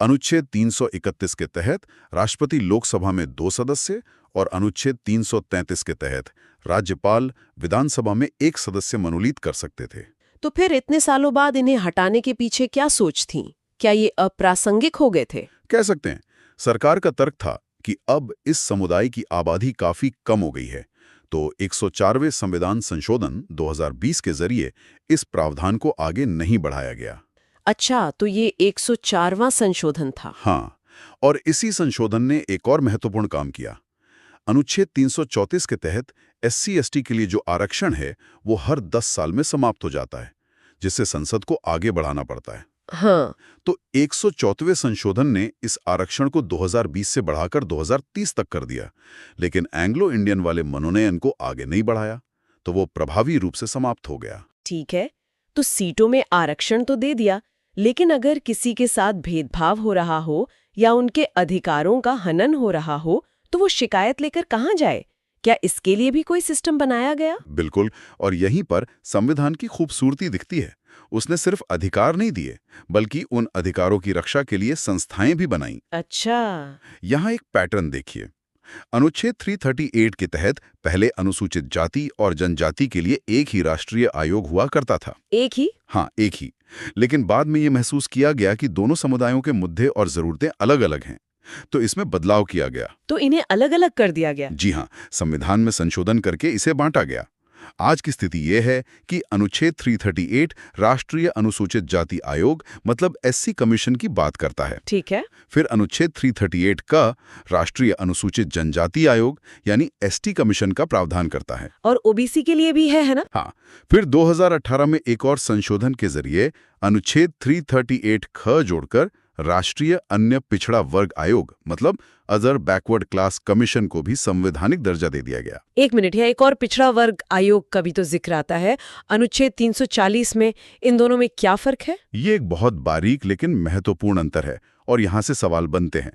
अनुच्छेद 331 के तहत राष्ट्रपति लोकसभा में 2 सदस्य और अनुच्छेद 333 के तहत राज्यपाल विधानसभा में 1 सदस्य मनोनीत कर सकते थे। तो फिर इतने सालों बाद इन्हें हटाने के पीछे क्या सोच थी? क्या ये अप्रासंगिक हो गए थे? कह सकते हैं। सरकार का तर्क था कि अब इस समुदाय की आबादी काफी कम हो गई है, तो 104वें संविधान संशोधन 2020 के जरिए इस प्रावधान को आगे नहीं बढ़ाया गया। अच्छा, तो ये 104वां संशोधन था। हाँ, और इसी संशोधन ने एक और महत्वपूर्ण काम किया। अनुच्छेद 334 के तहत SC/ST के लिए जो आरक्षण है वो हर 10 साल में समाप्त हो जाता है, जिससे संसद को आगे बढ़ाना पड़ता है। हाँ, तो 104वें संशोधन ने इस आरक्षण को 2020 से बढ़ाकर 2030 तक कर दिया, लेकिन एंग्लो इंडियन वाले मनोनयन को आगे नहीं बढ़ाया, तो वो प्रभावी रूप से समाप्त हो गया। ठीक है। तो सीटों में आरक्षण तो दे दिया, लेकिन अगर किसी के साथ भेदभाव हो रहा हो या उनके अधिकारों का हनन हो रहा हो, तो वो शिकायत लेकर कहाँ जाए? क्या इसके लिए भी कोई सिस्टम बनाया गया? बिल्कुल, और यहीं पर संविधान की खूबसूरती दिखती है। उसने सिर्फ अधिकार नहीं दिए, बल्कि उन अधिकारों की रक्षा के लिए संस्थाएं भी बनाई। अच्छा। यहाँ एक पैटर्न देखिए। अनुच्छेद 338 के तहत पहले अनुसूचित जाति और जनजाति के लिए एक ही राष्ट्रीय आयोग हुआ करता था। एक ही? हाँ, एक ही। लेकिन बाद में ये महसूस किया गया कि दोनों समुदायों के मुद्दे और जरूरतें अलग-अलग हैं, तो इसमें बदलाव किया गया। तो इन्हें अलग-अलग कर दिया गया? जी हाँ, संविधान में संशोधन करके इसे बांटा गया। आज की स्थिति यह है कि अनुच्छेद 338 राष्ट्रीय अनुसूचित जाति आयोग मतलब SC कमीशन की बात करता है। ठीक है। फिर अनुच्छेद 338 का राष्ट्रीय अनुसूचित जनजाति आयोग यानी ST कमीशन का प्रावधान करता है। और OBC के लिए भी है ना? हाँ, फिर 2018 में एक और संशोधन के जरिए अनुच्छेद 338 ख जोड़कर राष्ट्रीय अन्य पिछड़ा वर्ग आयोग मतलब अदर बैकवर्ड क्लास कमीशन को भी संवैधानिक दर्जा दे दिया गया। एक मिनट, या एक और पिछड़ा वर्ग आयोग का भी तो जिक्र आता है अनुच्छेद 340 में। इन दोनों में क्या फर्क है? ये एक बहुत बारीक लेकिन महत्वपूर्ण अंतर है और यहाँ से सवाल बनते हैं।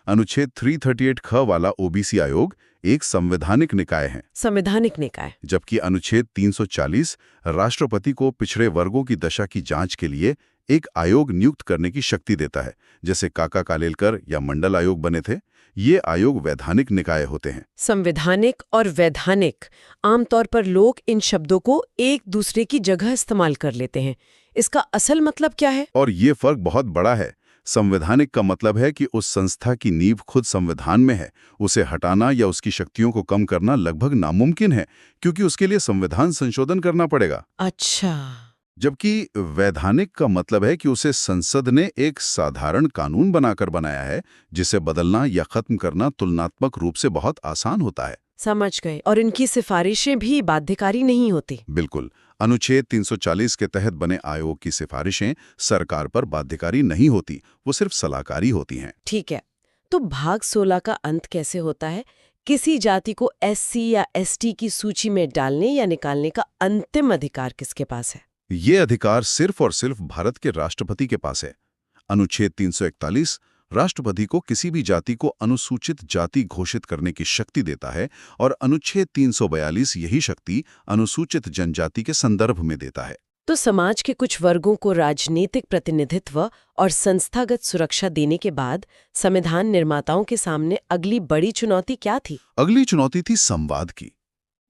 अनुच्छेद 338 ख वाला OBC आयोग एक संवैधानिक निकाय है। संवैधानिक निकाय। जबकि अनुच्छेद 340 राष्ट्रपति को पिछड़े वर्गों की दशा की जांच के लिए एक आयोग नियुक्त करने की शक्ति देता है, जैसे काका कालेलकर या मंडल आयोग बने थे। ये आयोग वैधानिक निकाय होते हैं। संवैधानिक और वैधानिक, आमतौर पर लोग इन शब्दों को एक दूसरे की जगह इस्तेमाल कर लेते हैं। इसका असल मतलब क्या है? और ये फर्क बहुत बड़ा है। संवैधानिक का मतलब है कि उस संस्था की नींव खुद संविधान में है। उसे हटाना या उसकी शक्तियों को कम करना लगभग नामुमकिन है, क्योंकि उसके लिए संविधान संशोधन करना पड़ेगा। अच्छा। जबकि वैधानिक का मतलब है कि उसे संसद ने एक साधारण कानून बनाकर बनाया है, जिसे बदलना या खत्म करना तुलनात्मक रूप से बहुत आसान होता है। समझ गए। और इनकी सिफारिशें भी बाध्यकारी नहीं होती? बिल्कुल। अनुच्छेद 340 के तहत बने आयोग की सिफारिशें सरकार पर बाध्यकारी नहीं होती, वो सिर्फ सलाहकारी होती हैं। ठीक है। तो भाग 16 का अंत कैसे होता है? किसी जाति को SC या ST की सूची में डालने या निकालने का अंतिम अधिकार किसके पास है? ये अधिकार सिर्फ और सिर्फ भारत के राष्ट्रपति के पास है। अनुच्छेद 341 राष्ट्रपति को किसी भी जाति को अनुसूचित जाति घोषित करने की शक्ति देता है और अनुच्छेद 342 यही शक्ति अनुसूचित जनजाति के संदर्भ में देता है। तो समाज के कुछ वर्गों को राजनीतिक प्रतिनिधित्व और संस्थागत सुरक्षा देने के बाद संविधान निर्माताओं के सामने अगली बड़ी चुनौती क्या थी? अगली चुनौती थी संवाद की।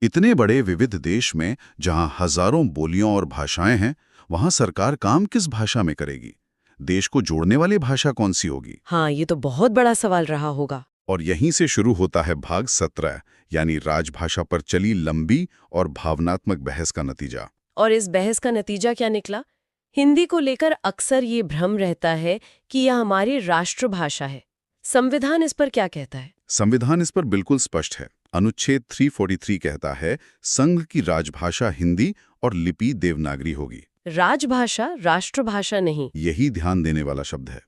इतने बड़े विविध देश में जहां हजारों बोलियां और भाषाएं हैं, वहां सरकार काम किस भाषा में करेगी? देश को जोड़ने वाली भाषा कौन सी होगी? हाँ, ये तो बहुत बड़ा सवाल रहा होगा। और यहीं से शुरू होता है भाग 17, यानी राजभाषा पर चली लंबी और भावनात्मक बहस का नतीजा। और इस बहस का नतीजा क्या निकला? हिंदी को लेकर अक्सर ये भ्रम रहता है कि यह हमारी राष्ट्रभाषा है। संविधान इस पर क्या कहता है? संविधान इस पर बिल्कुल स्पष्ट है। अनुच्छेद 343 कहता है, संघ की राजभाषा हिंदी और लिपि देवनागरी होगी। राजभाषा, राष्ट्रभाषा नहीं। यही ध्यान देने वाला शब्द है।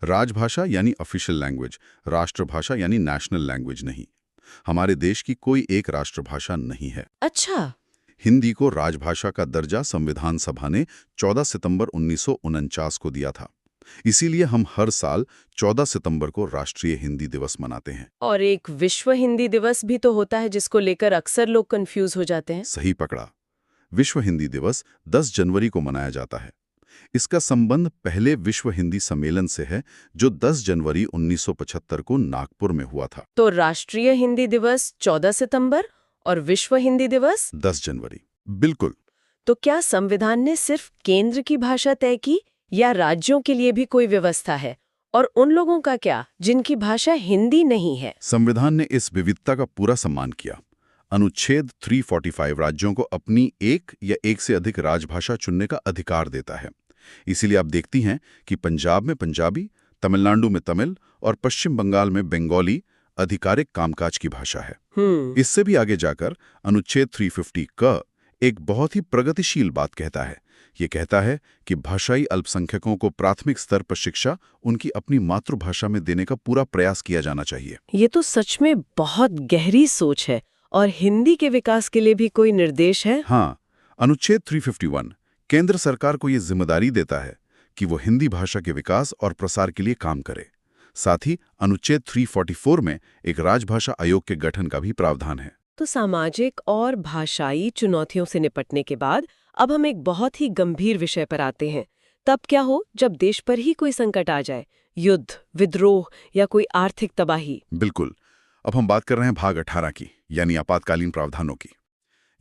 राजभाषा यानी ऑफिशियल लैंग्वेज, राष्ट्रभाषा यानी नेशनल लैंग्वेज नहीं। हमारे देश की कोई एक राष्ट्रभाषा नहीं है। अच्छा। हिंदी को राजभाषा का दर्जा संविधान सभा ने 14 सितंबर 1949 को दिया था। इसीलिए हम हर साल 14 सितंबर को राष्ट्रीय हिंदी दिवस मनाते हैं। और एक विश्व हिंदी दिवस भी तो होता है जिसको लेकर अक्सर लोग कंफ्यूज हो जाते हैं। सही पकड़ा। विश्व हिंदी दिवस 10 जनवरी को मनाया जाता है। इसका संबंध पहले विश्व हिंदी सम्मेलन से है, जो 10 जनवरी 1975 को नागपुर में हुआ था। तो राष्ट्रीय हिंदी दिवस 14 सितंबर और विश्व हिंदी दिवस 10 जनवरी। बिल्कुल। तो क्या संविधान ने सिर्फ केंद्र की भाषा तय की या राज्यों के लिए भी कोई व्यवस्था है? और उन लोगों का क्या जिनकी भाषा हिंदी नहीं है? संविधान ने इस विविधता का पूरा सम्मान किया। अनुच्छेद 345 राज्यों को अपनी एक या एक से अधिक राजभाषा चुनने का अधिकार देता है। इसीलिए आप देखती हैं कि पंजाब में पंजाबी, तमिलनाडु में तमिल और पश्चिम बंगाल में बंगाली आधिकारिक कामकाज की भाषा है। इससे भी आगे जाकर अनुच्छेद 350 का एक बहुत ही प्रगतिशील बात कहता है। ये कहता है कि भाषाई अल्पसंख्यकों को प्राथमिक स्तर पर शिक्षा उनकी अपनी मातृभाषा में देने का पूरा प्रयास किया जाना चाहिए। ये तो सच में बहुत गहरी सोच है। और हिंदी के विकास के लिए भी कोई निर्देश है? हाँ, अनुच्छेद 351 केंद्र सरकार को ये जिम्मेदारी देता है कि वो हिंदी भाषा के विकास और प्रसार के लिए काम करे। साथ ही अनुच्छेद 344 में एक राजभाषा आयोग के गठन का भी प्रावधान है। तो सामाजिक और भाषाई चुनौतियों से निपटने के बाद अब हम एक बहुत ही गंभीर विषय पर आते हैं। तब क्या हो जब देश पर ही कोई संकट आ जाए, युद्ध, विद्रोह या कोई आर्थिक तबाही? बिल्कुल। अब हम बात कर रहे हैं भाग 18 की, यानी आपातकालीन प्रावधानों की।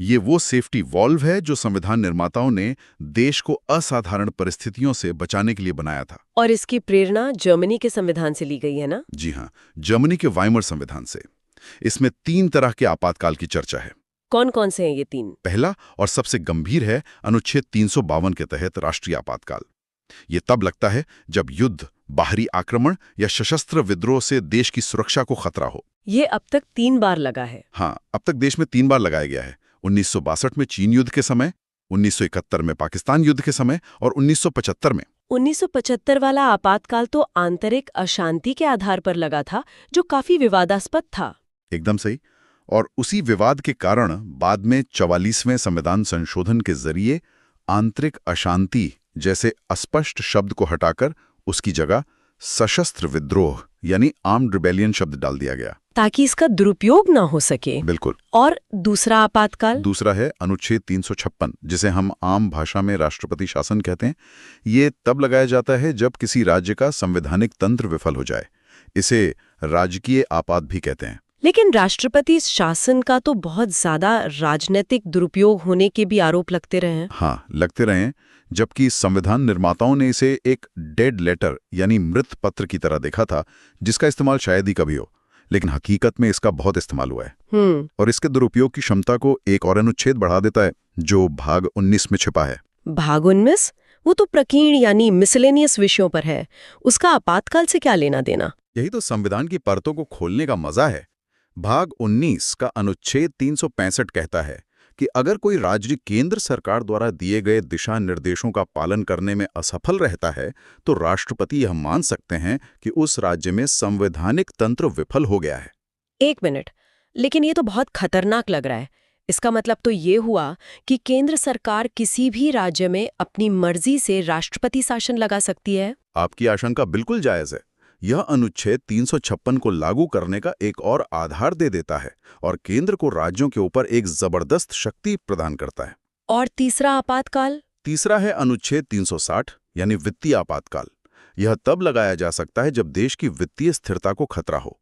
ये वो सेफ्टी वॉल्व है जो संविधान निर्माताओं ने देश को असाधारण परिस्थितियों से बचाने के लिए बनाया था। और इसकी प्रेरणा जर्मनी के संविधान से ली गई है ना? जी हाँ, जर्मनी के वाइमर संविधान से। इसमें 3 तरह के आपातकाल की चर्चा है। कौन कौन से हैं ये 3? पहला और सबसे गंभीर है अनुच्छेद 352 के तहत राष्ट्रीय आपातकाल। ये तब लगता है जब युद्ध, बाहरी आक्रमण या सशस्त्र विद्रोह से देश की सुरक्षा को खतरा हो। ये अब तक 3 बार लगा है। हाँ, अब तक देश में 3 बार लगाया गया है। 1962 में चीन युद्ध के समय, 1971 में पाकिस्तान युद्ध के समय और 1975 में। 1975 वाला आपातकाल तो आंतरिक अशांति के आधार पर लगा था, जो काफी विवादास्पद था। एकदम सही। और उसी विवाद के कारण बाद में 44वें संविधान संशोधन के जरिए आंतरिक अशांति जैसे अस्पष्ट शब्द को हटाकर उसकी जगह सशस्त्र विद्रोह यानी आर्म्ड रिबेलियन शब्द डाल दिया गया, ताकि इसका दुरुपयोग ना हो सके। बिल्कुल। और दूसरा आपातकाल? दूसरा है अनुच्छेद 356, जिसे हम आम भाषा में राष्ट्रपति शासन कहते हैं। ये तब लगाया जाता है जब किसी राज्य का संवैधानिक तंत्र विफल हो जाए। इसे राजकीय आपात भी कहते हैं। लेकिन राष्ट्रपति शासन का तो बहुत ज्यादा राजनीतिक दुरुपयोग होने के भी आरोप लगते रहे हैं। हाँ, लगते रहे हैं, जबकि संविधान निर्माताओं ने इसे एक डेड लेटर यानी मृत पत्र की तरह देखा था, जिसका इस्तेमाल शायद ही कभी हो। लेकिन हकीकत में इसका बहुत इस्तेमाल हुआ है। और इसके दुरुपयोग की क्षमता को एक और अनुच्छेद बढ़ा देता है, जो भाग 19 में छिपा है। भाग 19? वो तो प्रकीर्ण यानी मिसलेनियस विषयों पर है। उसका आपातकाल से क्या लेना देना? यही तो संविधान की परतों को खोलने का मजा है। भाग 19 का अनुच्छेद 365 कहता है कि अगर कोई राज्य केंद्र सरकार द्वारा दिए गए दिशा निर्देशों का पालन करने में असफल रहता है, तो राष्ट्रपति यह मान सकते हैं कि उस राज्य में संवैधानिक तंत्र विफल हो गया है। 1 मिनट, लेकिन ये तो बहुत खतरनाक लग रहा है। इसका मतलब तो ये हुआ कि केंद्र सरकार किसी भी राज्य में अपनी मर्जी से राष्ट्रपति शासन लगा सकती है? आपकी आशंका बिल्कुल जायज है। यह अनुच्छेद 356 को लागू करने का एक और आधार दे देता है और केंद्र को राज्यों के ऊपर एक जबरदस्त शक्ति प्रदान करता है। और तीसरा आपातकाल? तीसरा है अनुच्छेद 360 यानी वित्तीय आपातकाल। यह तब लगाया जा सकता है जब देश की वित्तीय स्थिरता को खतरा हो।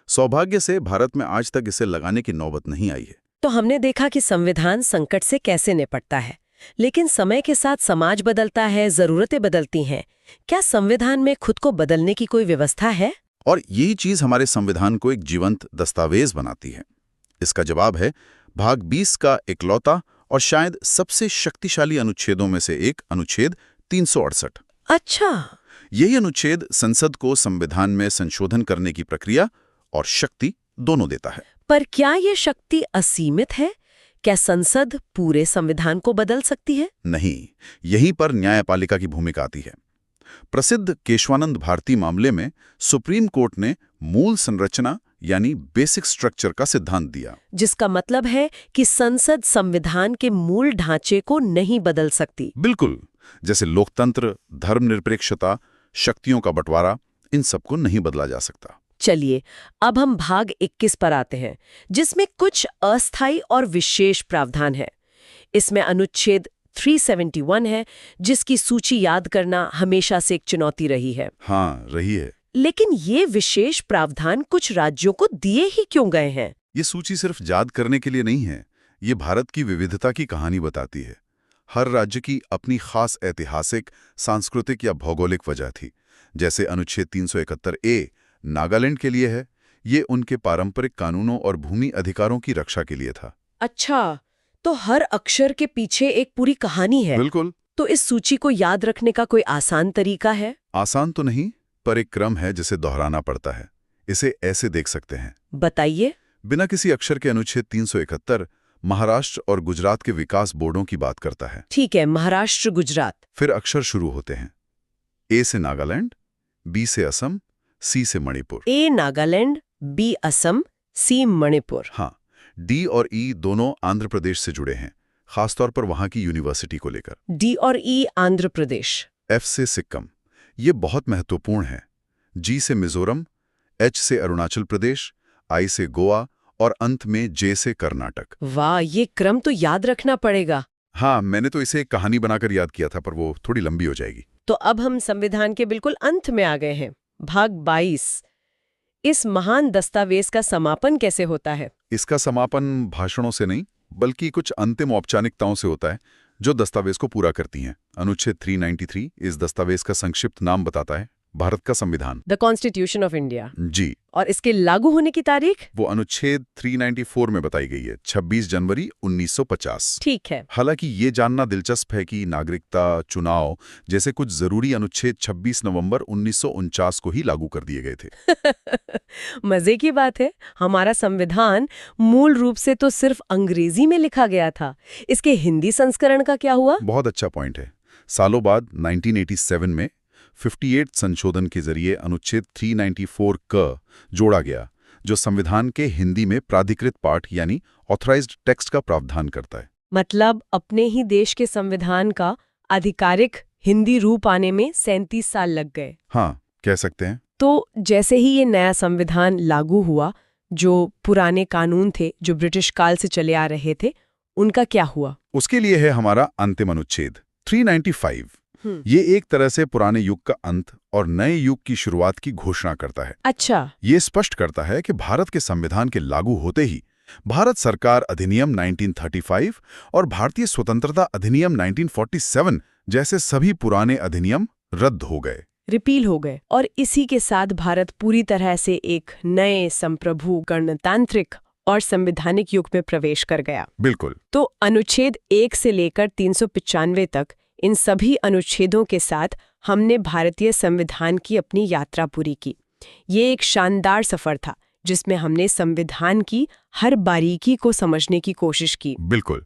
सौभाग्य से भारत में आज तक इसे लगाने की नौबत नहीं आई है। तो हमने देखा कि संविधान संकट से कैसे निपटता है, लेकिन समय के साथ समाज बदलता है, जरूरतें बदलती हैं। क्या संविधान में खुद को बदलने की कोई व्यवस्था है? और यही चीज हमारे संविधान को एक जीवंत दस्तावेज बनाती है। इसका जवाब है भाग 20 का इकलौता और शायद सबसे शक्तिशाली अनुच्छेदों में से एक अनुच्छेद 368। अच्छा। यही अनुच्छेद संसद को संविधान में संशोधन करने की प्रक्रिया और शक्ति दोनों देता है। पर क्या ये शक्ति असीमित है? क्या संसद पूरे संविधान को बदल सकती है? नहीं, यहीं पर न्यायपालिका की भूमिका आती है। प्रसिद्ध केशवानंद भारती मामले में सुप्रीम कोर्ट ने मूल संरचना यानी बेसिक स्ट्रक्चर का सिद्धांत दिया, जिसका मतलब है कि संसद संविधान के मूल ढांचे को नहीं बदल सकती। बिल्कुल, जैसे लोकतंत्र, धर्मनिरपेक्षता, शक्तियों का बंटवारा, इन सबको नहीं बदला जा सकता। चलिए, अब हम भाग 21 पर आते हैं, जिसमें कुछ अस्थायी और विशेष प्रावधान है। इसमें अनुच्छेद 371 है, जिसकी सूची याद करना हमेशा से एक चुनौती रही है। हाँ, रही है। लेकिन ये विशेष प्रावधान कुछ राज्यों को दिए ही क्यों गए हैं? ये सूची सिर्फ याद करने के लिए नहीं है, ये भारत की विविधता की कहानी बताती है। हर राज्य की अपनी खास ऐतिहासिक, सांस्कृतिक या भौगोलिक वजह थी। जैसे अनुच्छेद 371A नागालैंड के लिए है, ये उनके पारंपरिक कानूनों और भूमि अधिकारों की रक्षा के लिए था। अच्छा, तो हर अक्षर के पीछे एक पूरी कहानी है। बिल्कुल। तो इस सूची को याद रखने का कोई आसान तरीका है? आसान तो नहीं, पर एक क्रम है जिसे दोहराना पड़ता है। इसे ऐसे देख सकते हैं। बताइए। बिना किसी अक्षर के अनुच्छेद 371 महाराष्ट्र और गुजरात के विकास बोर्डों की बात करता है। ठीक है, महाराष्ट्र, गुजरात। फिर अक्षर शुरू होते हैं। ए से नागालैंड, बी से असम, सी से मणिपुर। ए नागालैंड, बी असम, सी मणिपुर। हाँ, डी और ई दोनों आंध्र प्रदेश से जुड़े हैं, खासतौर पर वहां की यूनिवर्सिटी को लेकर। डी और ई आंध्र प्रदेश। एफ से सिक्किम, ये बहुत महत्वपूर्ण है। जी से मिजोरम, एच से अरुणाचल प्रदेश, आई से गोवा और अंत में जे से कर्नाटक। वाह, ये क्रम तो याद रखना पड़ेगा। हाँ, मैंने तो इसे एक कहानी बनाकर याद किया था, पर वो थोड़ी लंबी हो जाएगी। तो अब हम संविधान के बिल्कुल अंत में आ गए हैं। भाग 22। इस महान दस्तावेज का समापन कैसे होता है? इसका समापन भाषणों से नहीं, बल्कि कुछ अंतिम औपचारिकताओं से होता है, जो दस्तावेज को पूरा करती हैं। अनुच्छेद 393 इस दस्तावेज का संक्षिप्त नाम बताता है, भारत का संविधान, द कॉन्स्टिट्यूशन ऑफ इंडिया। जी। और इसके लागू होने की तारीख? वो अनुच्छेद 394 में बताई गई है, 26 जनवरी 1950। ठीक है। हालांकि ये जानना दिलचस्प है कि नागरिकता, चुनाव जैसे कुछ जरूरी अनुच्छेद 26 नवंबर 1949 को ही लागू कर दिए गए थे। मजे की बात है, हमारा संविधान मूल रूप से तो सिर्फ अंग्रेजी में लिखा गया था। इसके हिंदी संस्करण का क्या हुआ? बहुत अच्छा पॉइंट है। सालों बाद 1987 में 58 संशोधन के जरिए अनुच्छेद 394 क जोड़ा गया, जो संविधान के हिंदी में प्राधिकृत पाठ यानी ऑथराइज्ड टेक्स्ट का प्रावधान करता है। मतलब अपने ही देश के संविधान का आधिकारिक हिंदी रूप आने में 37 साल लग गए। हाँ, कह सकते हैं। तो जैसे ही ये नया संविधान लागू हुआ, जो पुराने कानून थे जो ब्रिटिश काल से चले आ रहे थे, उनका क्या हुआ? उसके लिए है हमारा अंतिम अनुच्छेद 395। ये एक तरह से पुराने युग का अंत और नए युग की शुरुआत की घोषणा करता है। अच्छा। ये स्पष्ट करता है कि भारत के संविधान के लागू होते ही भारत सरकार अधिनियम 1935 और भारतीय स्वतंत्रता अधिनियम 1947 जैसे सभी पुराने अधिनियम रद्द हो गए, रिपील हो गए, और इसी के साथ भारत पूरी तरह से एक नए संप्रभु, गणतांत्रिक और संवैधानिक युग में प्रवेश कर गया। बिल्कुल। तो अनुच्छेद 1 से लेकर 395 तक इन सभी अनुच्छेदों के साथ हमने भारतीय संविधान की अपनी यात्रा पूरी की। ये एक शानदार सफर था जिसमें हमने संविधान की हर बारीकी को समझने की कोशिश की। बिल्कुल।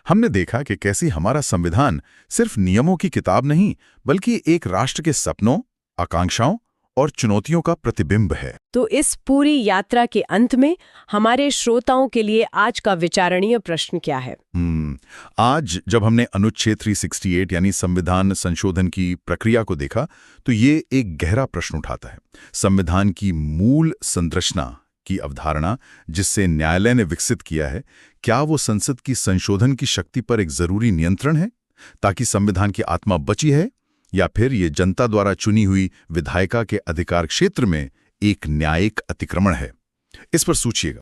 हमने देखा कि कैसे हमारा संविधान सिर्फ नियमों की किताब नहीं, बल्कि एक राष्ट्र के सपनों, आकांक्षाओं और चुनौतियों का प्रतिबिंब है। तो इस पूरी यात्रा के अंत में हमारे श्रोताओं के लिए आज का विचारणीय प्रश्न क्या है? आज जब हमने अनुच्छेद 368 यानी संविधान संशोधन की प्रक्रिया को देखा, तो ये एक गहरा प्रश्न उठाता है। संविधान की मूल संरचना की अवधारणा जिससे न्यायालय ने विकसित किया है, क्या वो संसद की संशोधन की शक्ति पर एक जरूरी नियंत्रण है ताकि संविधान की आत्मा बची है, या फिर ये जनता द्वारा चुनी हुई विधायिका के अधिकार क्षेत्र में एक न्यायिक अतिक्रमण है? इस पर सोचिएगा।